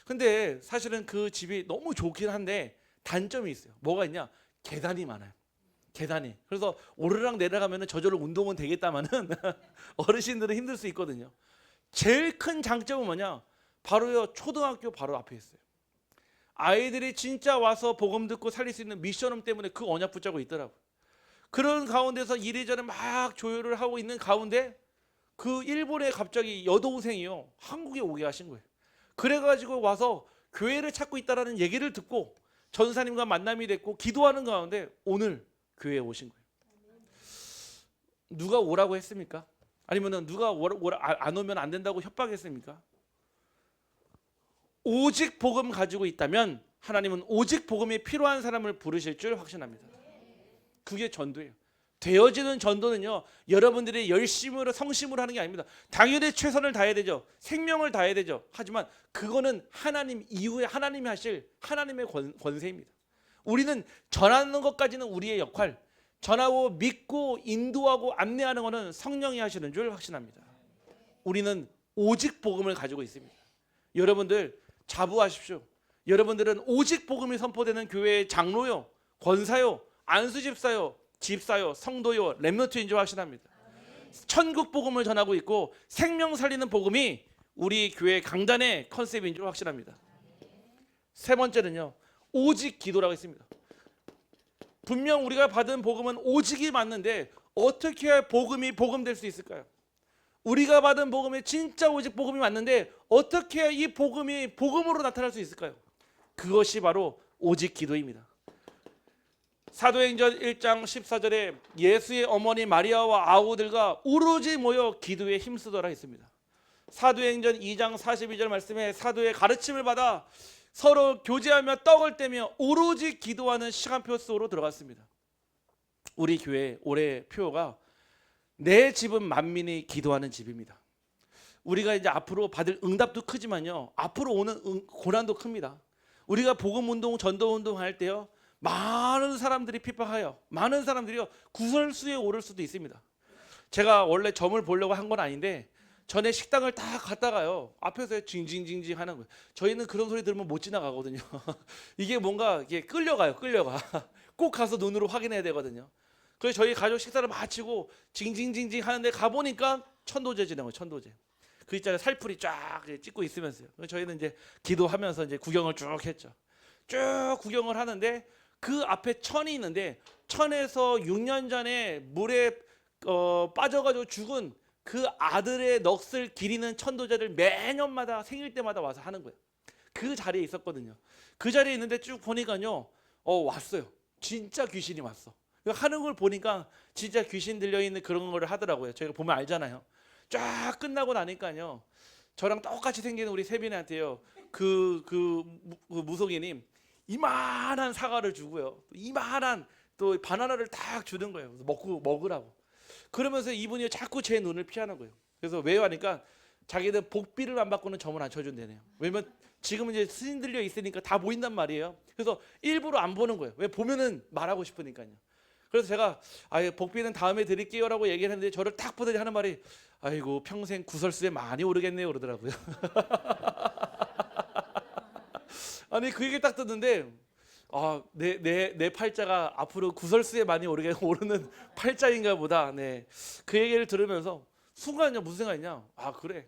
근데 사실은 그 집이 너무 좋긴 한데 단점이 있어요. 뭐가 있냐? 계단이 많아요. 계단이. 그래서 오르락 내려가면은 저절로 운동은 되겠다마는 어르신들은 힘들 수 있거든요. 제일 큰 장점은 뭐냐? 바로요, 초등학교 바로 앞에 있어요. 아이들이 진짜 와서 복음 듣고 살릴 수 있는 미션홈 때문에 그 언약 붙잡고 있더라고요. 그런 가운데서 이래저래 막 조율을 하고 있는 가운데 그 일본에 갑자기 여동생이요, 한국에 오게 하신 거예요. 그래가지고 와서 교회를 찾고 있다라는 얘기를 듣고 전사님과 만남이 됐고 기도하는 가운데 오늘 교회에 오신 거예요. 누가 오라고 했습니까? 아니면은 누가 안 오면 안 된다고 협박했습니까? 오직 복음 가지고 있다면 하나님은 오직 복음이 필요한 사람을 부르실 줄 확신합니다. 그게 전도예요. 되어지는 전도는요, 여러분들이 열심으로 성심으로 하는 게 아닙니다. 당연히 최선을 다해야 되죠. 생명을 다해야 되죠. 하지만 그거는 하나님 이후에 하나님이 하실 하나님의 권세입니다. 우리는 전하는 것까지는 우리의 역할, 전하고 믿고 인도하고 안내하는 것은 성령이 하시는 줄 확신합니다. 우리는 오직 복음을 가지고 있습니다. 여러분들 자부하십시오. 여러분들은 오직 복음이 선포되는 교회의 장로요, 권사요, 안수집사요, 집사요, 성도요, 렘넌트인 줄 확신합니다. 천국 복음을 전하고 있고 생명 살리는 복음이 우리 교회 강단의 컨셉인 줄 확신합니다. 세 번째는요, 오직 기도라고 했습니다. 분명 우리가 받은 복음은 오직이 맞는데 어떻게 해야 복음이 복음될 수 있을까요? 우리가 받은 복음이 진짜 오직 복음이 맞는데 어떻게 해야 이 복음이 복음으로 나타날 수 있을까요? 그것이 바로 오직 기도입니다. 사도행전 1장 14절에 예수의 어머니 마리아와 아우들과 오로지 모여 기도에 힘쓰더라 했습니다. 사도행전 2장 42절 말씀에 사도의 가르침을 받아 서로 교제하며 떡을 떼며 오로지 기도하는 시간표 속으로 들어갔습니다. 우리 교회 올해 표가 내 집은 만민이 기도하는 집입니다. 우리가 이제 앞으로 받을 응답도 크지만요, 앞으로 오는 고난도 큽니다. 우리가 복음 운동, 전도 운동 할 때요, 많은 사람들이 핍박하여 많은 사람들이요 구설수에 오를 수도 있습니다. 제가 원래 점을 보려고 한 건 아닌데 전에 식당을 딱 갔다가요 앞에서 징징징징 하는 거예요. 저희는 그런 소리 들으면 못 지나가거든요. 이게 뭔가 이게 끌려가 꼭 가서 눈으로 확인해야 되거든요. 그래서 저희 가족 식사를 마치고 징징징징 하는데 가보니까 천도제 지나고 천도제 그 있잖아요, 살풀이 쫙 찍고 있으면서요. 저희는 이제 기도하면서 이제 구경을 쭉 했죠. 쭉 구경을 하는데 그 앞에 천이 있는데 천에서 6년 전에 물에 빠져가지고 죽은 그 아들의 넋을 기리는 천도제를 매년마다 생일 때마다 와서 하는 거예요. 그 자리에 있었거든요. 그 자리에 있는데 쭉 보니까요, 왔어요. 진짜 귀신이 왔어. 하는 걸 보니까 진짜 귀신 들려있는 그런 거를 하더라고요. 저희가 보면 알잖아요. 쫙 끝나고 나니까요, 저랑 똑같이 생긴 우리 세빈이한테요, 그 무속이님 이만한 사과를 주고요, 이만한 또 바나나를 딱 주는 거예요. 먹으라고. 그러면서 이분이 자꾸 제 눈을 피하는 거예요. 그래서 왜요 하니까 자기는 복비를 안 받고는 점을 안 쳐준대네요. 왜냐면 지금 이제 스님 들려 있으니까 다 보인단 말이에요. 그래서 일부러 안 보는 거예요. 왜? 보면은 말하고 싶으니까요. 그래서 제가 복비는 다음에 드릴게요라고 얘기를 했는데 저를 딱 보더니 하는 말이 아이고 평생 구설수에 많이 오르겠네요 그러더라고요. 아니 그 얘기 딱 듣는데 내 팔자가 앞으로 구설수에 많이 오르는 팔자인가 보다. 네. 그 얘기를 들으면서 순간요 무슨 생각이냐? 그래.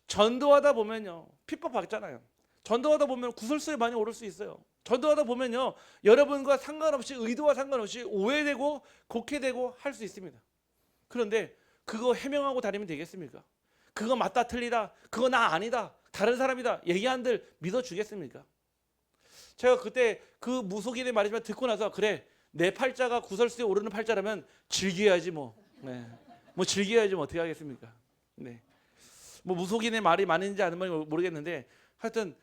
전도하다 보면요 핍박 받잖아요. 전도하다 보면 구설수에 많이 오를 수 있어요. 전도하다 보면요 여러분과 상관없이 의도와 상관없이 오해되고 곡해되고 할 수 있습니다. 그런데 그거 해명하고 다니면 되겠습니까? 그거 맞다 틀리다, 그거 나 아니다, 다른 사람이다 얘기한들 믿어주겠습니까? 제가 그때 그 무속인의 말이지만 듣고 나서 그래, 내 팔자가 구설수에 오르는 팔자라면 즐겨야지 뭐. 네. 뭐 즐겨야지 뭐 어떻게 하겠습니까? 네. 뭐 무속인의 말이 맞는지 안 맞는지 모르겠는데 하여튼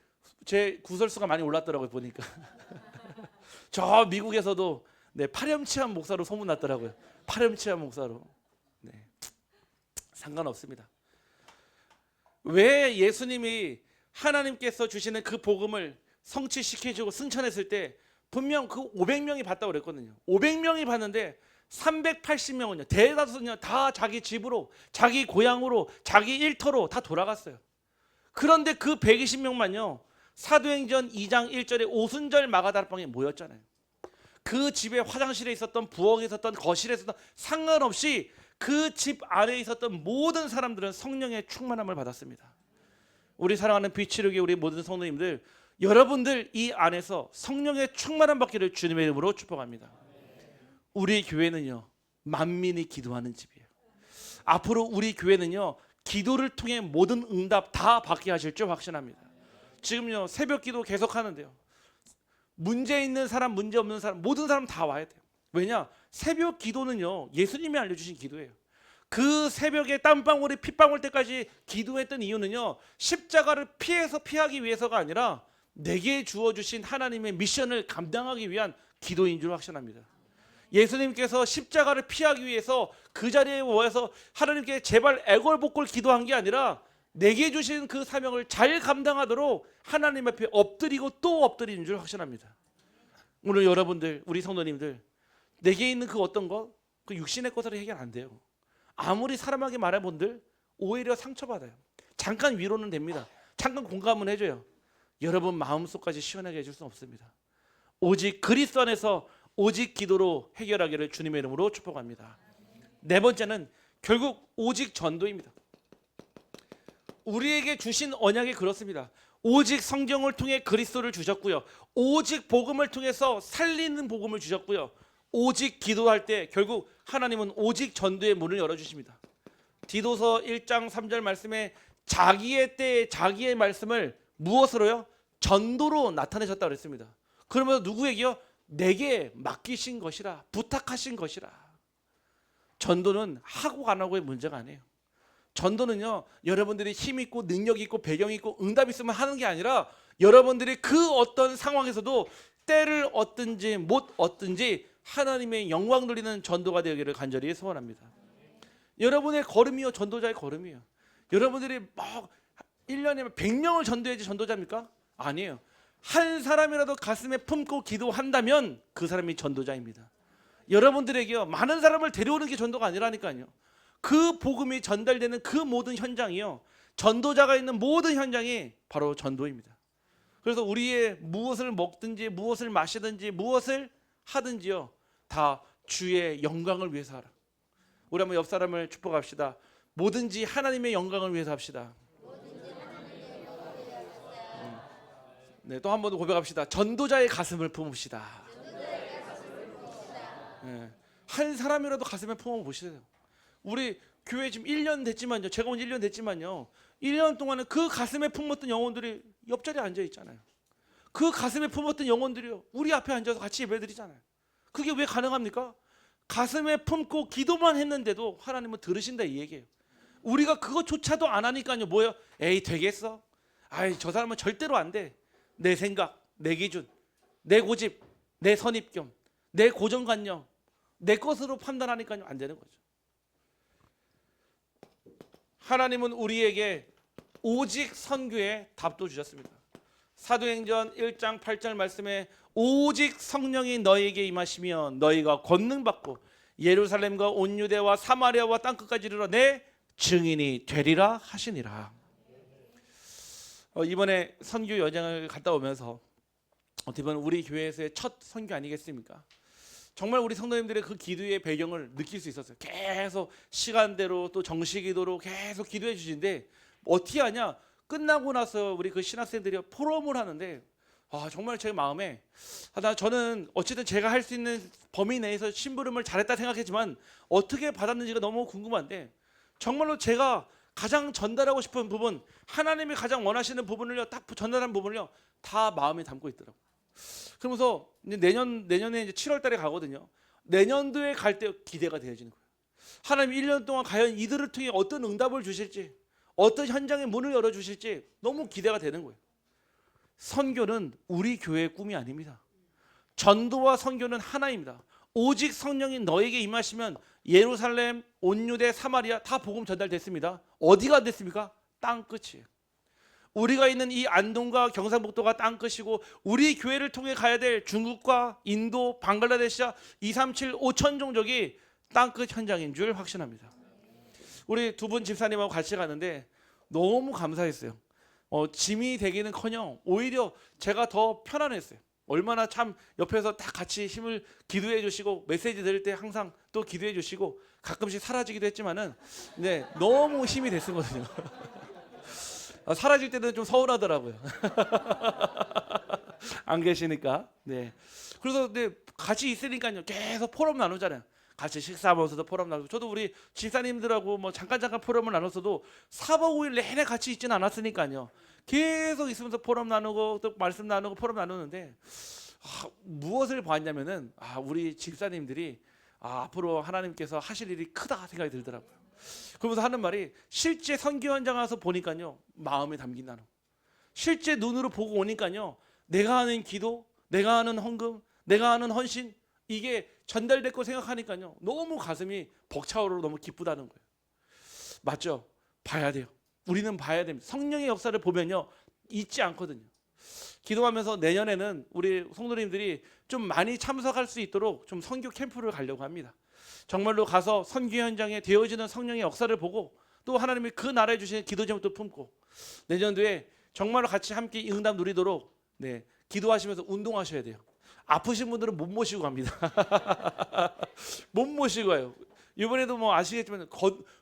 제 구설수가 많이 올랐더라고요 보니까. 저 미국에서도 파렴치한 목사로 소문났더라고요. 파렴치한 목사로. 네. 상관없습니다. 왜 예수님이 하나님께서 주시는 그 복음을 성취시켜주고 승천했을 때 분명 그 500명이 봤다고 그랬거든요. 500명이 봤는데 380명은요 대다수는요 다 자기 집으로, 자기 고향으로, 자기 일터로 다 돌아갔어요. 그런데 그 120명만요 사도행전 2장 1절에 오순절 마가다락방에 모였잖아요. 그 집의 화장실에 있었던 부엌에 있었던 거실에 있었던 상관없이 그 집 안에 있었던 모든 사람들은 성령의 충만함을 받았습니다. 우리 사랑하는 비치르기 우리 모든 성도님들, 여러분들 이 안에서 성령의 충만함 받기를 주님의 이름으로 축복합니다. 우리 교회는요, 만민이 기도하는 집이에요. 앞으로 우리 교회는요, 기도를 통해 모든 응답 다 받게 하실 줄 확신합니다. 지금요, 새벽 기도 계속 하는데요, 문제 있는 사람, 문제 없는 사람, 모든 사람 다 와야 돼요. 왜냐? 새벽 기도는요, 예수님이 알려주신 기도예요. 그 새벽에 땀방울이 핏방울 때까지 기도했던 이유는요, 십자가를 피하기 위해서가 아니라 내게 주어주신 하나님의 미션을 감당하기 위한 기도인 줄 확신합니다. 예수님께서 십자가를 피하기 위해서 그 자리에 모여서 하나님께 제발 애걸복걸 기도한 게 아니라 내게 주신 그 사명을 잘 감당하도록 하나님 앞에 엎드리고 또 엎드리는 줄 확신합니다. 오늘 여러분들, 우리 성도님들, 내게 있는 그 어떤 것, 그 육신의 것으로 해결 안 돼요. 아무리 사람에게 말해본들 오히려 상처받아요. 잠깐 위로는 됩니다. 잠깐 공감은 해줘요. 여러분 마음속까지 시원하게 해줄 수는 없습니다. 오직 그리스도 안에서 오직 기도로 해결하기를 주님의 이름으로 축복합니다. 네 번째는 결국 오직 전도입니다. 우리에게 주신 언약이 그렇습니다. 오직 성경을 통해 그리스도를 주셨고요, 오직 복음을 통해서 살리는 복음을 주셨고요, 오직 기도할 때 결국 하나님은 오직 전도의 문을 열어주십니다. 디도서 1장 3절 말씀에 자기의 때에 자기의 말씀을 무엇으로요? 전도로 나타내셨다고 그랬습니다. 그러면서 누구에게요? 내게 맡기신 것이라, 부탁하신 것이라. 전도는 하고 안 하고의 문제가 아니에요. 전도는요, 여러분들이 힘 있고 능력 있고 배경 있고 응답 있으면 하는 게 아니라 여러분들이 그 어떤 상황에서도 때를 얻든지 못 얻든지 하나님의 영광 돌리는 전도가 되기를 간절히 소원합니다. 여러분의 걸음이요, 전도자의 걸음이에요. 여러분들이 막 1년에 100명을 전도해야지 전도자입니까? 아니에요. 한 사람이라도 가슴에 품고 기도한다면 그 사람이 전도자입니다. 여러분들에게요, 많은 사람을 데려오는 게 전도가 아니라니까요. 그 복음이 전달되는 그 모든 현장이요, 전도자가 있는 모든 현장이 바로 전도입니다. 그래서 우리의 무엇을 먹든지 무엇을 마시든지 무엇을 하든지요, 다 주의 영광을 위해서 하라. 우리 한번 옆 사람을 축복합시다. 뭐든지 하나님의 영광을 위해서 합시다. 네, 또 한 번 더 고백합시다. 전도자의 가슴을 품읍시다. 네, 한 사람이라도 가슴에 품어보시세요. 우리 교회 지금 1년 됐지만요, 제가 온 1년 됐지만요, 1년 동안은 그 가슴에 품었던 영혼들이 옆자리에 앉아 있잖아요. 그 가슴에 품었던 영혼들이요, 우리 앞에 앉아서 같이 예배드리잖아요. 그게 왜 가능합니까? 가슴에 품고 기도만 했는데도 하나님은 들으신다, 이 얘기예요. 우리가 그것조차도 안 하니까요, 뭐예요? 에이 되겠어? 아이 저 사람은 절대로 안 돼. 내 생각, 내 기준, 내 고집, 내 선입견, 내 고정관념, 내 것으로 판단하니까요, 안 되는 거죠. 하나님은 우리에게 오직 선교의 답도 주셨습니다. 사도행전 1장 8절 말씀에 오직 성령이 너희에게 임하시면 너희가 권능받고 예루살렘과 온 유대와 사마리아와 땅끝까지 이르러 내 증인이 되리라 하시니라. 이번에 선교 여행을 갔다 오면서 어떻게 보면 우리 교회에서의 첫 선교 아니겠습니까? 정말 우리 성도님들의 그 기도의 배경을 느낄 수 있었어요. 계속 시간대로 또 정시기도로 계속 기도해 주시는데 어떻게 하냐? 끝나고 나서 우리 그 신학생들이 포럼을 하는데 정말 제 마음에 저는 어쨌든 제가 할 수 있는 범위 내에서 심부름을 잘했다 생각했지만 어떻게 받았는지가 너무 궁금한데 정말로 제가 가장 전달하고 싶은 부분, 하나님이 가장 원하시는 부분을요, 딱 전달한 부분을요, 다 마음에 담고 있더라고요. 그러면서 이제 내년에 이제 7월달에 가거든요. 내년도에 갈 때 기대가 되어지는 거예요. 하나님 1년 동안 과연 이들을 통해 어떤 응답을 주실지, 어떤 현장의 문을 열어주실지 너무 기대가 되는 거예요. 선교는 우리 교회의 꿈이 아닙니다. 전도와 선교는 하나입니다. 오직 성령이 너에게 임하시면 예루살렘, 온 유대, 사마리아 다 복음 전달됐습니다. 어디가 됐습니까? 땅끝이에요. 우리가 있는 이 안동과 경상북도가 땅끝이고 우리 교회를 통해 가야 될 중국과 인도, 방글라데시와 237, 5천 종족이 땅끝 현장인 줄 확신합니다. 우리 두 분 집사님하고 같이 가는데 너무 감사했어요. 짐이 되기는커녕 오히려 제가 더 편안했어요. 얼마나 참 옆에서 다 같이 힘을 기도해 주시고 메시지 들을 때 항상 또 기도해 주시고 가끔씩 사라지기도 했지만은 네, 너무 힘이 됐었거든요. 사라질 때는 좀 서운하더라고요. 안 계시니까. 네. 그래서 네, 같이 있으니까요. 계속 포럼 나누잖아요. 같이 식사하면서도 포럼 나누고 저도 우리 집사님들하고 뭐 잠깐 포럼을 나눴어도 4박 5일 내내 같이 있지는 않았으니까요. 계속 있으면서 포럼 나누고 또 말씀 나누고 포럼 나누는데 무엇을 보았냐면은 우리 집사님들이 앞으로 하나님께서 하실 일이 크다 생각이 들더라고요. 그러면서 하는 말이 실제 선교 현장 가서 보니까요 마음에 담긴다는, 실제 눈으로 보고 오니까요 내가 하는 기도, 내가 하는 헌금, 내가 하는 헌신 이게 전달됐고 생각하니까요 너무 가슴이 벅차오르고 너무 기쁘다는 거예요. 맞죠? 봐야 돼요. 우리는 봐야 됩니다. 성령의 역사를 보면요 잊지 않거든요. 기도하면서 내년에는 우리 성도님들이 좀 많이 참석할 수 있도록 좀 선교 캠프를 가려고 합니다. 정말로 가서 선교 현장에 되어지는 성령의 역사를 보고 또 하나님이 그 나라에 주시는 기도 제목도 품고 내년도에 정말로 같이 함께 응답 누리도록 네, 기도하시면서 운동하셔야 돼요. 아프신 분들은 못 모시고 갑니다. 못 모시고 가요. 이번에도 뭐 아시겠지만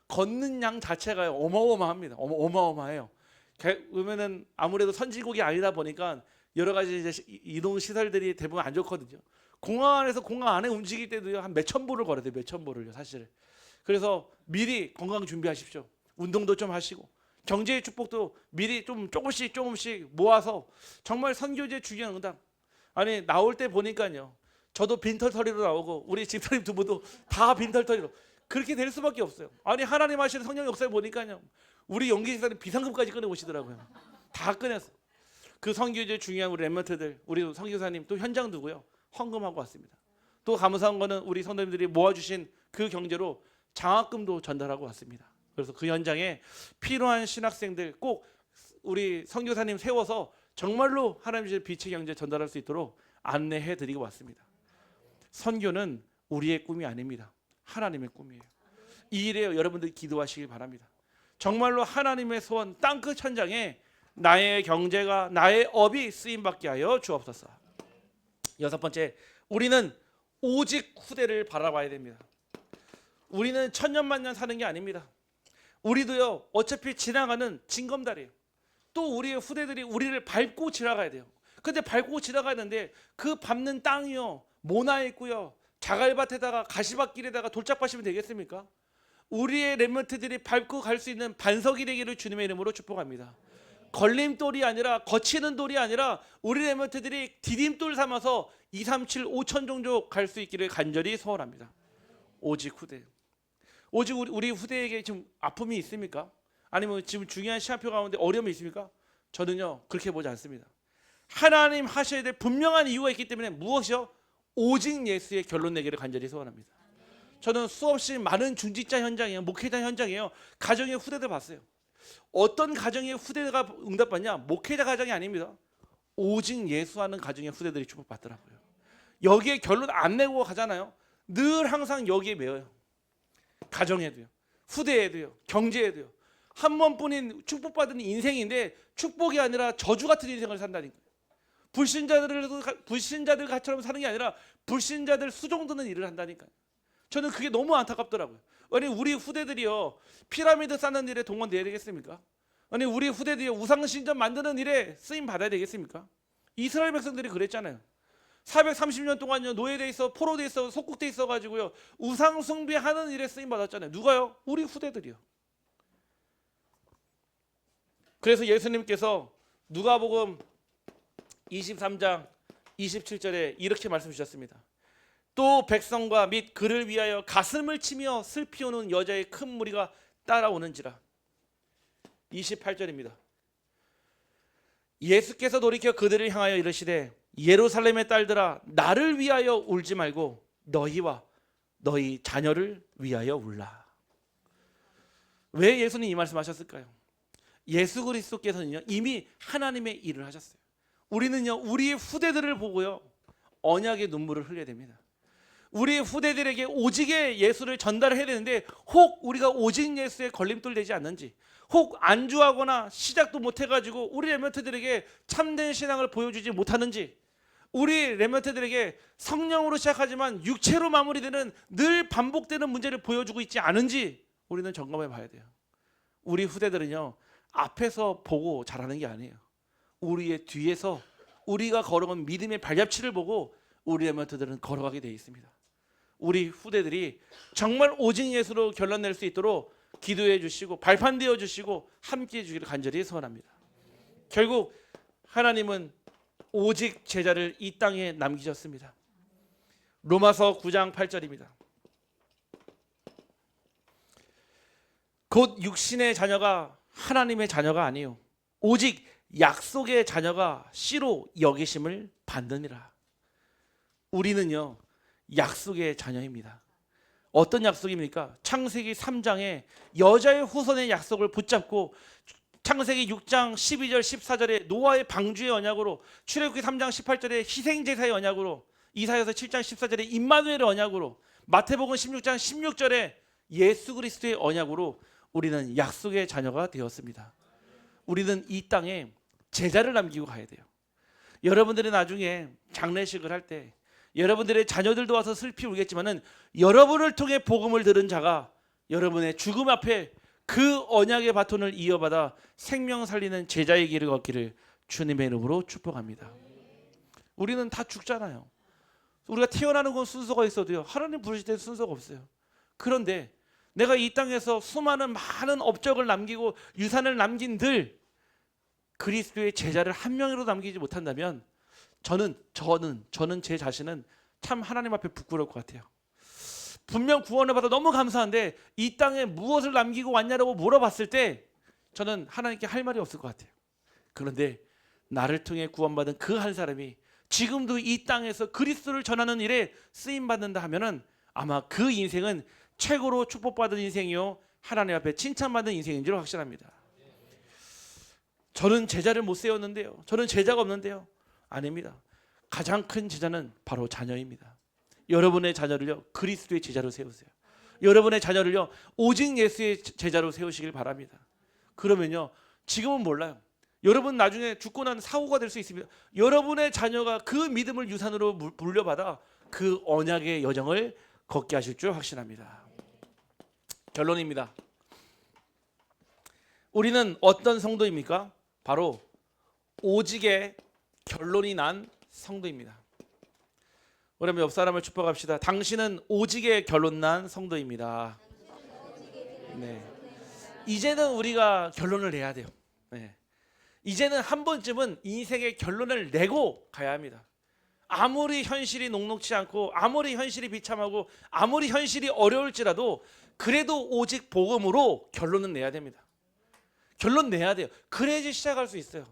걷는 양 자체가 어마어마합니다. 어마어마해요. 그러면은 아무래도 선진국이 아니다 보니까 여러 가지 이제 이동 시설들이 대부분 안 좋거든요. 공항 안에서 공항 안에 움직일 때도요 한 몇천 보를 걸어야 돼요. 몇천 보를요 사실. 그래서 미리 건강 준비하십시오. 운동도 좀 하시고 경제의 축복도 미리 좀 조금씩 모아서 정말 선교제 중요한 응답. 아니 나올 때 보니까요. 저도 빈털터리로 나오고 우리 집사님 두 분도 다 빈털터리로 그렇게 될 수밖에 없어요. 아니 하나님 하시는 성령 역사를 보니까요. 우리 연기 집사님 비상금까지 꺼내오시더라고요. 다 꺼냈어. 그 선교제 중요한 우리 랩런트들, 우리 선교사님 또 현장 두고요. 헌금하고 왔습니다. 또 감사한 거는 우리 성도님들이 모아주신 그 경제로 장학금도 전달하고 왔습니다. 그래서 그 현장에 필요한 신학생들 꼭 우리 선교사님 세워서 정말로 하나님 주신 빛의 경제 전달할 수 있도록 안내해 드리고 왔습니다. 선교는 우리의 꿈이 아닙니다. 하나님의 꿈이에요. 이 일에 여러분들이 기도하시길 바랍니다. 정말로 하나님의 소원 땅끝 천장에 나의 경제가 나의 업이 쓰임받게 하여 주옵소서. 여섯 번째, 우리는 오직 후대를 바라봐야 됩니다. 우리는 천년만년 사는 게 아닙니다. 우리도요 어차피 지나가는 징검다리예요. 또 우리의 후대들이 우리를 밟고 지나가야 돼요. 근데 밟고 지나가야 되는데 그 밟는 땅이요 모나 있고요 자갈밭에다가 가시밭길에다가 돌짝밭이면 되겠습니까? 우리의 렘넌트들이 밟고 갈 수 있는 반석이 되기를 주님의 이름으로 축복합니다. 걸림돌이 아니라 거치는 돌이 아니라 우리 렘넌트들이 디딤돌 삼아서 2, 3, 7, 5천 정도 갈 수 있기를 간절히 소원합니다. 오직 후대. 오직 우리 후대에게 지금 아픔이 있습니까? 아니면 지금 중요한 시간표 가운데 어려움이 있습니까? 저는요 그렇게 보지 않습니다. 하나님 하셔야 될 분명한 이유가 있기 때문에 무엇이요? 오직 예수의 결론 내기를 간절히 소원합니다. 저는 수없이 많은 중직자 현장이에요. 목회자 현장이에요. 가정의 후대들 봤어요. 어떤 가정의 후대가 응답받냐? 목회자 가정이 아닙니다. 오직 예수하는 가정의 후대들이 축복받더라고요. 여기에 결론 안 내고 가잖아요. 늘 항상 여기에 매여요. 가정에도요. 후대에도요. 경제에도요. 한 번뿐인 축복받은 인생인데 축복이 아니라 저주 같은 인생을 산다니까요. 불신자들처럼 사는 게 아니라 불신자들 수종드는 일을 한다니까요. 저는 그게 너무 안타깝더라고요. 아니 우리 후대들이요 피라미드 쌓는 일에 동원돼야 되겠습니까? 아니 우리 후대들이 우상신전 만드는 일에 쓰임 받아야 되겠습니까? 이스라엘 백성들이 그랬잖아요. 430년 동안요 노예돼 있어 포로돼 있어 속국돼 있어 가지고요 우상 숭배하는 일에 쓰임 받았잖아요. 누가요? 우리 후대들이요. 그래서 예수님께서 누가복음 23장 27절에 이렇게 말씀 주셨습니다. 또 백성과 및 그를 위하여 가슴을 치며 슬피 오는 여자의 큰 무리가 따라오는지라. 28절입니다. 예수께서 돌이켜 그들을 향하여 이르시되 예루살렘의 딸들아 나를 위하여 울지 말고 너희와 너희 자녀를 위하여 울라. 왜 예수님 이 말씀하셨을까요? 예수 그리스도께서는요 이미 하나님의 일을 하셨어요. 우리는요 우리의 후대들을 보고요 언약의 눈물을 흘려야 됩니다. 우리의 후대들에게 오직의 예수를 전달해야 되는데 혹 우리가 오직 예수에 걸림돌 되지 않는지, 혹 안주하거나 시작도 못해가지고 우리 렘넌트들에게 참된 신앙을 보여주지 못하는지, 우리 렘넌트들에게 성령으로 시작하지만 육체로 마무리되는 늘 반복되는 문제를 보여주고 있지 않은지 우리는 점검해 봐야 돼요. 우리 후대들은요, 앞에서 보고 잘하는 게 아니에요. 우리의 뒤에서 우리가 걸어온 믿음의 발자취를 보고 우리 렘넌트들은 걸어가게 되어 있습니다. 우리 후대들이 정말 오직 예수로 결론낼 수 있도록 기도해 주시고 발판되어 주시고 함께해 주기를 간절히 소원합니다. 결국 하나님은 오직 제자를 이 땅에 남기셨습니다. 로마서 9장 8절입니다. 곧 육신의 자녀가 하나님의 자녀가 아니요 오직 약속의 자녀가 씨로 여기심을 받느니라. 우리는요, 약속의 자녀입니다. 어떤 약속입니까? 창세기 3장에 여자의 후손의 약속을 붙잡고 창세기 6장 12절 14절에 노아의 방주의 언약으로, 출애굽기 3장 18절에 희생제사의 언약으로, 이사야서 7장 14절에 임마누엘의 언약으로, 마태복음 16장 16절에 예수 그리스도의 언약으로 우리는 약속의 자녀가 되었습니다. 우리는 이 땅에 제자를 남기고 가야 돼요. 여러분들이 나중에 장례식을 할 때 여러분들의 자녀들도 와서 슬피 울겠지만은 여러분을 통해 복음을 들은 자가 여러분의 죽음 앞에 그 언약의 바톤을 이어받아 생명 살리는 제자의 길을 걷기를 주님의 이름으로 축복합니다. 우리는 다 죽잖아요. 우리가 태어나는 건 순서가 있어도요, 하나님 부르실 때 순서가 없어요. 그런데 내가 이 땅에서 수많은 많은 업적을 남기고 유산을 남긴들 그리스도의 제자를 한 명이라도 남기지 못한다면 저는 제 자신은 참 하나님 앞에 부끄러울 것 같아요. 분명 구원을 받아 너무 감사한데 이 땅에 무엇을 남기고 왔냐라고 물어봤을 때 저는 하나님께 할 말이 없을 것 같아요. 그런데 나를 통해 구원받은 그 한 사람이 지금도 이 땅에서 그리스도를 전하는 일에 쓰임 받는다 하면은 아마 그 인생은 최고로 축복받은 인생이요 하나님 앞에 칭찬받은 인생인 줄 확신합니다. 저는 제자를 못 세웠는데요, 저는 제자가 없는데요. 아닙니다. 가장 큰 제자는 바로 자녀입니다. 여러분의 자녀를요 그리스도의 제자로 세우세요. 여러분의 자녀를요 오직 예수의 제자로 세우시길 바랍니다. 그러면요, 지금은 몰라요, 여러분 나중에 죽고 난 사고가 될 수 있습니다. 여러분의 자녀가 그 믿음을 유산으로 물려받아 그 언약의 여정을 걷게 하실 줄 확신합니다. 결론입니다. 우리는 어떤 성도입니까? 바로 오직의 결론이 난 성도입니다. 그러면 옆 사람을 축복합시다. 당신은 오직의 결론 난 성도입니다. 네. 이제는 우리가 결론을 내야 돼요. 네. 이제는 한 번쯤은 인생의 결론을 내고 가야 합니다. 아무리 현실이 녹록지 않고 아무리 현실이 비참하고 아무리 현실이 어려울지라도 그래도 오직 복음으로 결론은 내야 됩니다. 결론 내야 돼요. 그래야지 시작할 수 있어요.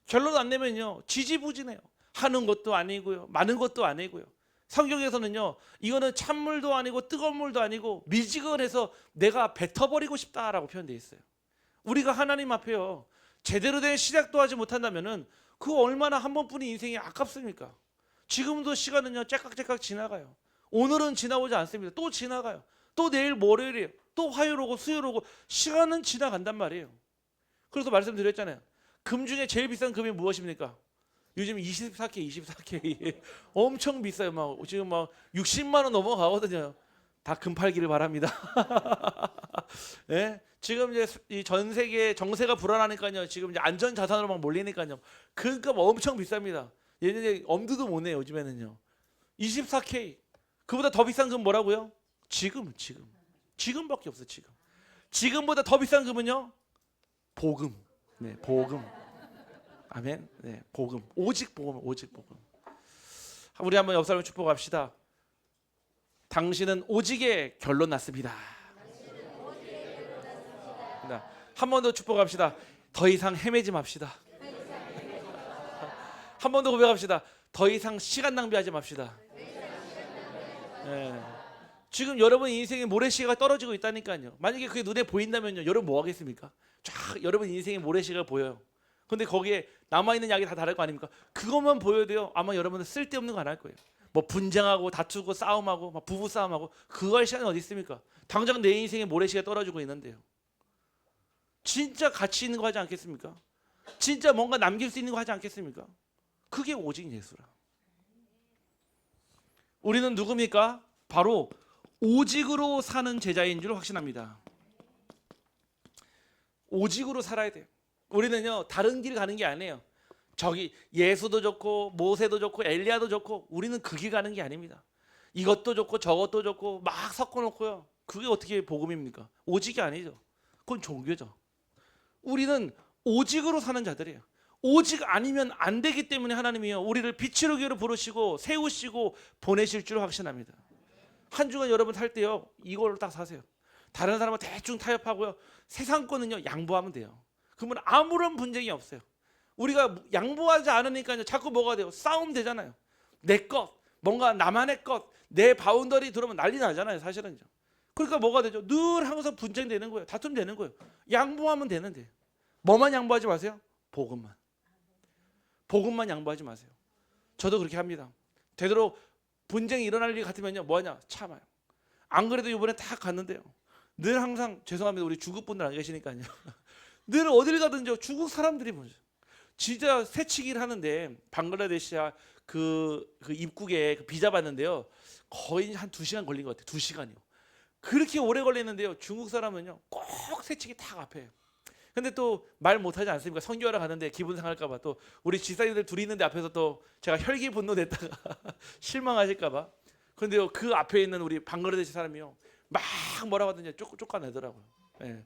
결론 안 내면요 지지부진해요. 하는 것도 아니고요, 많은 것도 아니고요. 성경에서는요 이거는 찬물도 아니고 뜨거운 물도 아니고 미지근해서 내가 뱉어버리고 싶다라고 표현되어 있어요. 우리가 하나님 앞에요 제대로 된 시작도 하지 못한다면은 그 얼마나 한 번뿐인 인생이 아깝습니까? 지금도 시간은요 째깍째깍 지나가요. 오늘은 지나오지 않습니다. 또 지나가요. 또 내일 월요일이에요. 또 화요일 오고 수요일 오고 시간은 지나간단 말이에요. 그래서 말씀드렸잖아요. 금 중에 제일 비싼 금이 무엇입니까? 요즘 24K 엄청 비싸요. 막 지금 막 60만 원 넘어가거든요. 다 금 팔기를 바랍니다. 네? 지금 이제 이 전 세계 정세가 불안하니까요. 지금 이제 안전 자산으로 막 몰리니까요. 그러니까 엄청 비쌉니다. 얘네 엄두도 못 내요. 요즘에는요. 24K. 그보다 더 비싼 금 뭐라고요? 지금밖에 없어. 지금보다 더 비싼 금은요? 복음. 네, 복음. 아멘. 네, 복음. 오직 복음. 우리 한번 옆 사람을 축복합시다. 당신은 오직의 결론 났습니다. 한 번 더 축복합시다. 더 이상 헤매지 맙시다. 한 번 더 고백합시다. 더 이상 시간 낭비하지 맙시다. 네. 지금 여러분 인생의 모래시계가 떨어지고 있다니까요. 만약에 그게 눈에 보인다면요, 여러분 뭐 하겠습니까? 쫙 여러분 인생의 모래시계가 보여요. 근데 거기에 남아있는 약이 다 다를 거 아닙니까? 그것만 보여도요 아마 여러분은 쓸데없는 거 안 할 거예요. 뭐 분쟁하고 다투고 싸움하고 막 부부 싸움하고 그거 할 시간이 어디 있습니까? 당장 내 인생의 모래시계가 떨어지고 있는데요. 진짜 가치 있는 거 하지 않겠습니까? 진짜 뭔가 남길 수 있는 거 하지 않겠습니까? 그게 오직 예수라. 우리는 누굽니까? 바로 오직으로 사는 제자인 줄 확신합니다. 오직으로 살아야 돼요. 우리는요 다른 길 가는 게 아니에요. 저기 예수도 좋고 모세도 좋고 엘리야도 좋고 우리는 그 길 가는 게 아닙니다. 이것도 좋고 저것도 좋고 막 섞어놓고요. 그게 어떻게 복음입니까? 오직이 아니죠. 그건 종교죠. 우리는 오직으로 사는 자들이에요. 오직 아니면 안 되기 때문에 하나님이요 우리를 빛으로 교회로 부르시고 세우시고 보내실 줄 확신합니다. 한 주간 여러분 살 때요 이걸 딱 사세요. 다른 사람은 대충 타협하고요 세상 거는요 양보하면 돼요. 그러면 아무런 분쟁이 없어요. 우리가 양보하지 않으니까 자꾸 뭐가 돼요? 싸움 되잖아요. 내 것, 뭔가 나만의 것, 내 바운더리 들어오면 난리 나잖아요 사실은요. 그러니까 뭐가 되죠? 늘 항상 분쟁되는 거예요. 다툼 되는 거예요. 양보하면 되는데 뭐만 양보하지 마세요? 복음만. 복음만 양보하지 마세요. 저도 그렇게 합니다. 되도록 분쟁이 일어날 일 같으면요 뭐하냐? 참아요. 안 그래도 이번에 딱 갔는데요 늘 항상 죄송합니다. 우리 중국 분들 안 계시니까요 늘 어딜 가든지 중국 사람들이 뭐죠? 진짜 새치기를 하는데 방글라데시아 그 입국에 그 비자 받는데요 거의 한 2시간 걸린 것 같아요. 2시간이요. 그렇게 오래 걸리는데요 중국 사람은요 꼭 새치기 딱 앞에. 근데 또 말 못하지 않습니까? 선교하러 가는데 기분 상할까 봐 또 우리 집사님들 둘이 있는데 앞에서 또 제가 혈기 분노됐다가 실망하실까 봐. 근데요 그 앞에 있는 우리 방글라데시 사람이요 막 뭐라고 하든지 쫓아내더라고요. 예.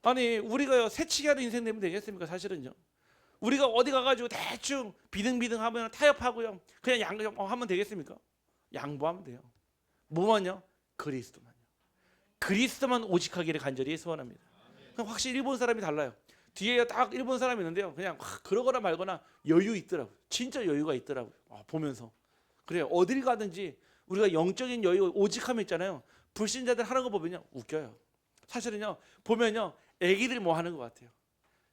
아니 우리가요 새치기 하는 인생 되면 되겠습니까? 사실은요 우리가 어디 가가지고 대충 비등비등하면 타협하고요 그냥 양보하면 되겠습니까? 양보하면 돼요. 뭐만요? 그리스도만요. 그리스도만 오직하기를 간절히 소원합니다. 확실히 일본 사람이 달라요. 뒤에 딱 일본 사람이 있는데요 그냥 그러거나 말거나 여유 있더라고요. 진짜 여유가 있더라고요. 보면서 그래요. 어딜 가든지 우리가 영적인 여유 오직함이 있잖아요. 불신자들 하는 거 보면요 웃겨요. 사실은요 보면요 애기들 뭐 하는 것 같아요.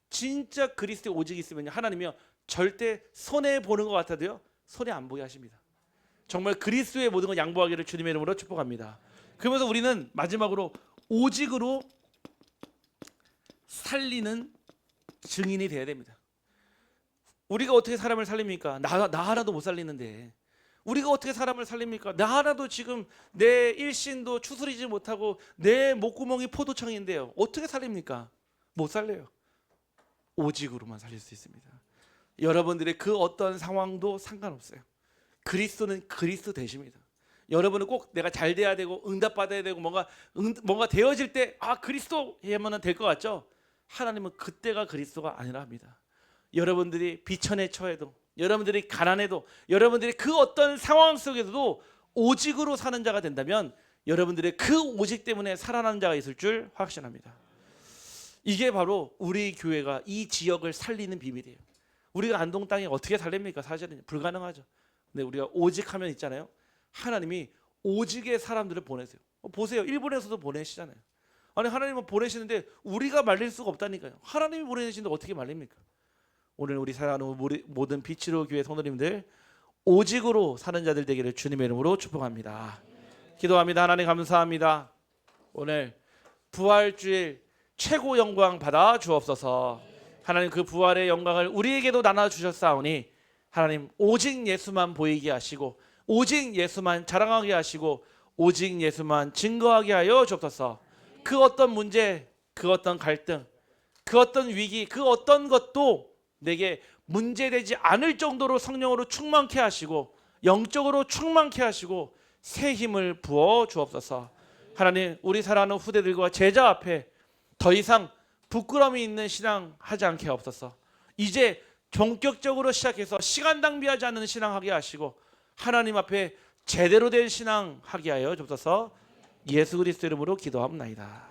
진짜 그리스도의 오직이 있으면요 하나님이요 절대 손해 보는 것 같아도요 손해 안 보게 하십니다. 정말 그리스도의 모든 걸 양보하기를 주님의 이름으로 축복합니다. 그러면서 우리는 마지막으로 오직으로 살리는 증인이 되어야 됩니다. 우리가 어떻게 사람을 살립니까? 나 하나도 못 살리는데 우리가 어떻게 사람을 살립니까? 나 하나도 지금 내 일신도 추스리지 못하고 내 목구멍이 포도청인데요 어떻게 살립니까? 못 살려요. 오직으로만 살릴 수 있습니다. 여러분들의 그 어떤 상황도 상관없어요. 그리스도는 그리스도 되십니다. 여러분은 꼭 내가 잘 돼야 되고 응답받아야 되고 뭔가 되어질 때 그리스도 하면 될 것 같죠? 하나님은 그때가 그리스도가 아니라 합니다. 여러분들이 비천에 처해도 여러분들이 가난해도 여러분들이 그 어떤 상황 속에서도 오직으로 사는 자가 된다면 여러분들의 그 오직 때문에 살아나는 자가 있을 줄 확신합니다. 이게 바로 우리 교회가 이 지역을 살리는 비밀이에요. 우리가 안동 땅에 어떻게 살립니까? 사실은 불가능하죠. 근데 우리가 오직하면 있잖아요. 하나님이 오직의 사람들을 보내세요. 보세요. 일본에서도 보내시잖아요. 아니 하나님은 보내시는데 우리가 말릴 수가 없다니까요. 하나님이 보내시는데 어떻게 말립니까? 오늘 우리 사랑하는 모든 빛으로 교회 성도님들 오직으로 사는 자들 되기를 주님의 이름으로 축복합니다. 기도합니다. 하나님 감사합니다. 오늘 부활주일 최고 영광 받아 주옵소서. 하나님 그 부활의 영광을 우리에게도 나눠 주셨사오니 하나님 오직 예수만 보이게 하시고 오직 예수만 자랑하게 하시고 오직 예수만 증거하게 하여 주옵소서. 그 어떤 문제, 그 어떤 갈등, 그 어떤 위기, 그 어떤 것도 내게 문제되지 않을 정도로 성령으로 충만케 하시고 영적으로 충만케 하시고 새 힘을 부어 주옵소서. 하나님 우리 사랑하는 후대들과 제자 앞에 더 이상 부끄러움이 있는 신앙 하지 않게 하옵소서. 이제 본격적으로 시작해서 시간 낭비하지 않는 신앙 하게 하시고 하나님 앞에 제대로 된 신앙 하게 하여 주옵소서. 예수 그리스도 이름으로 기도합니다.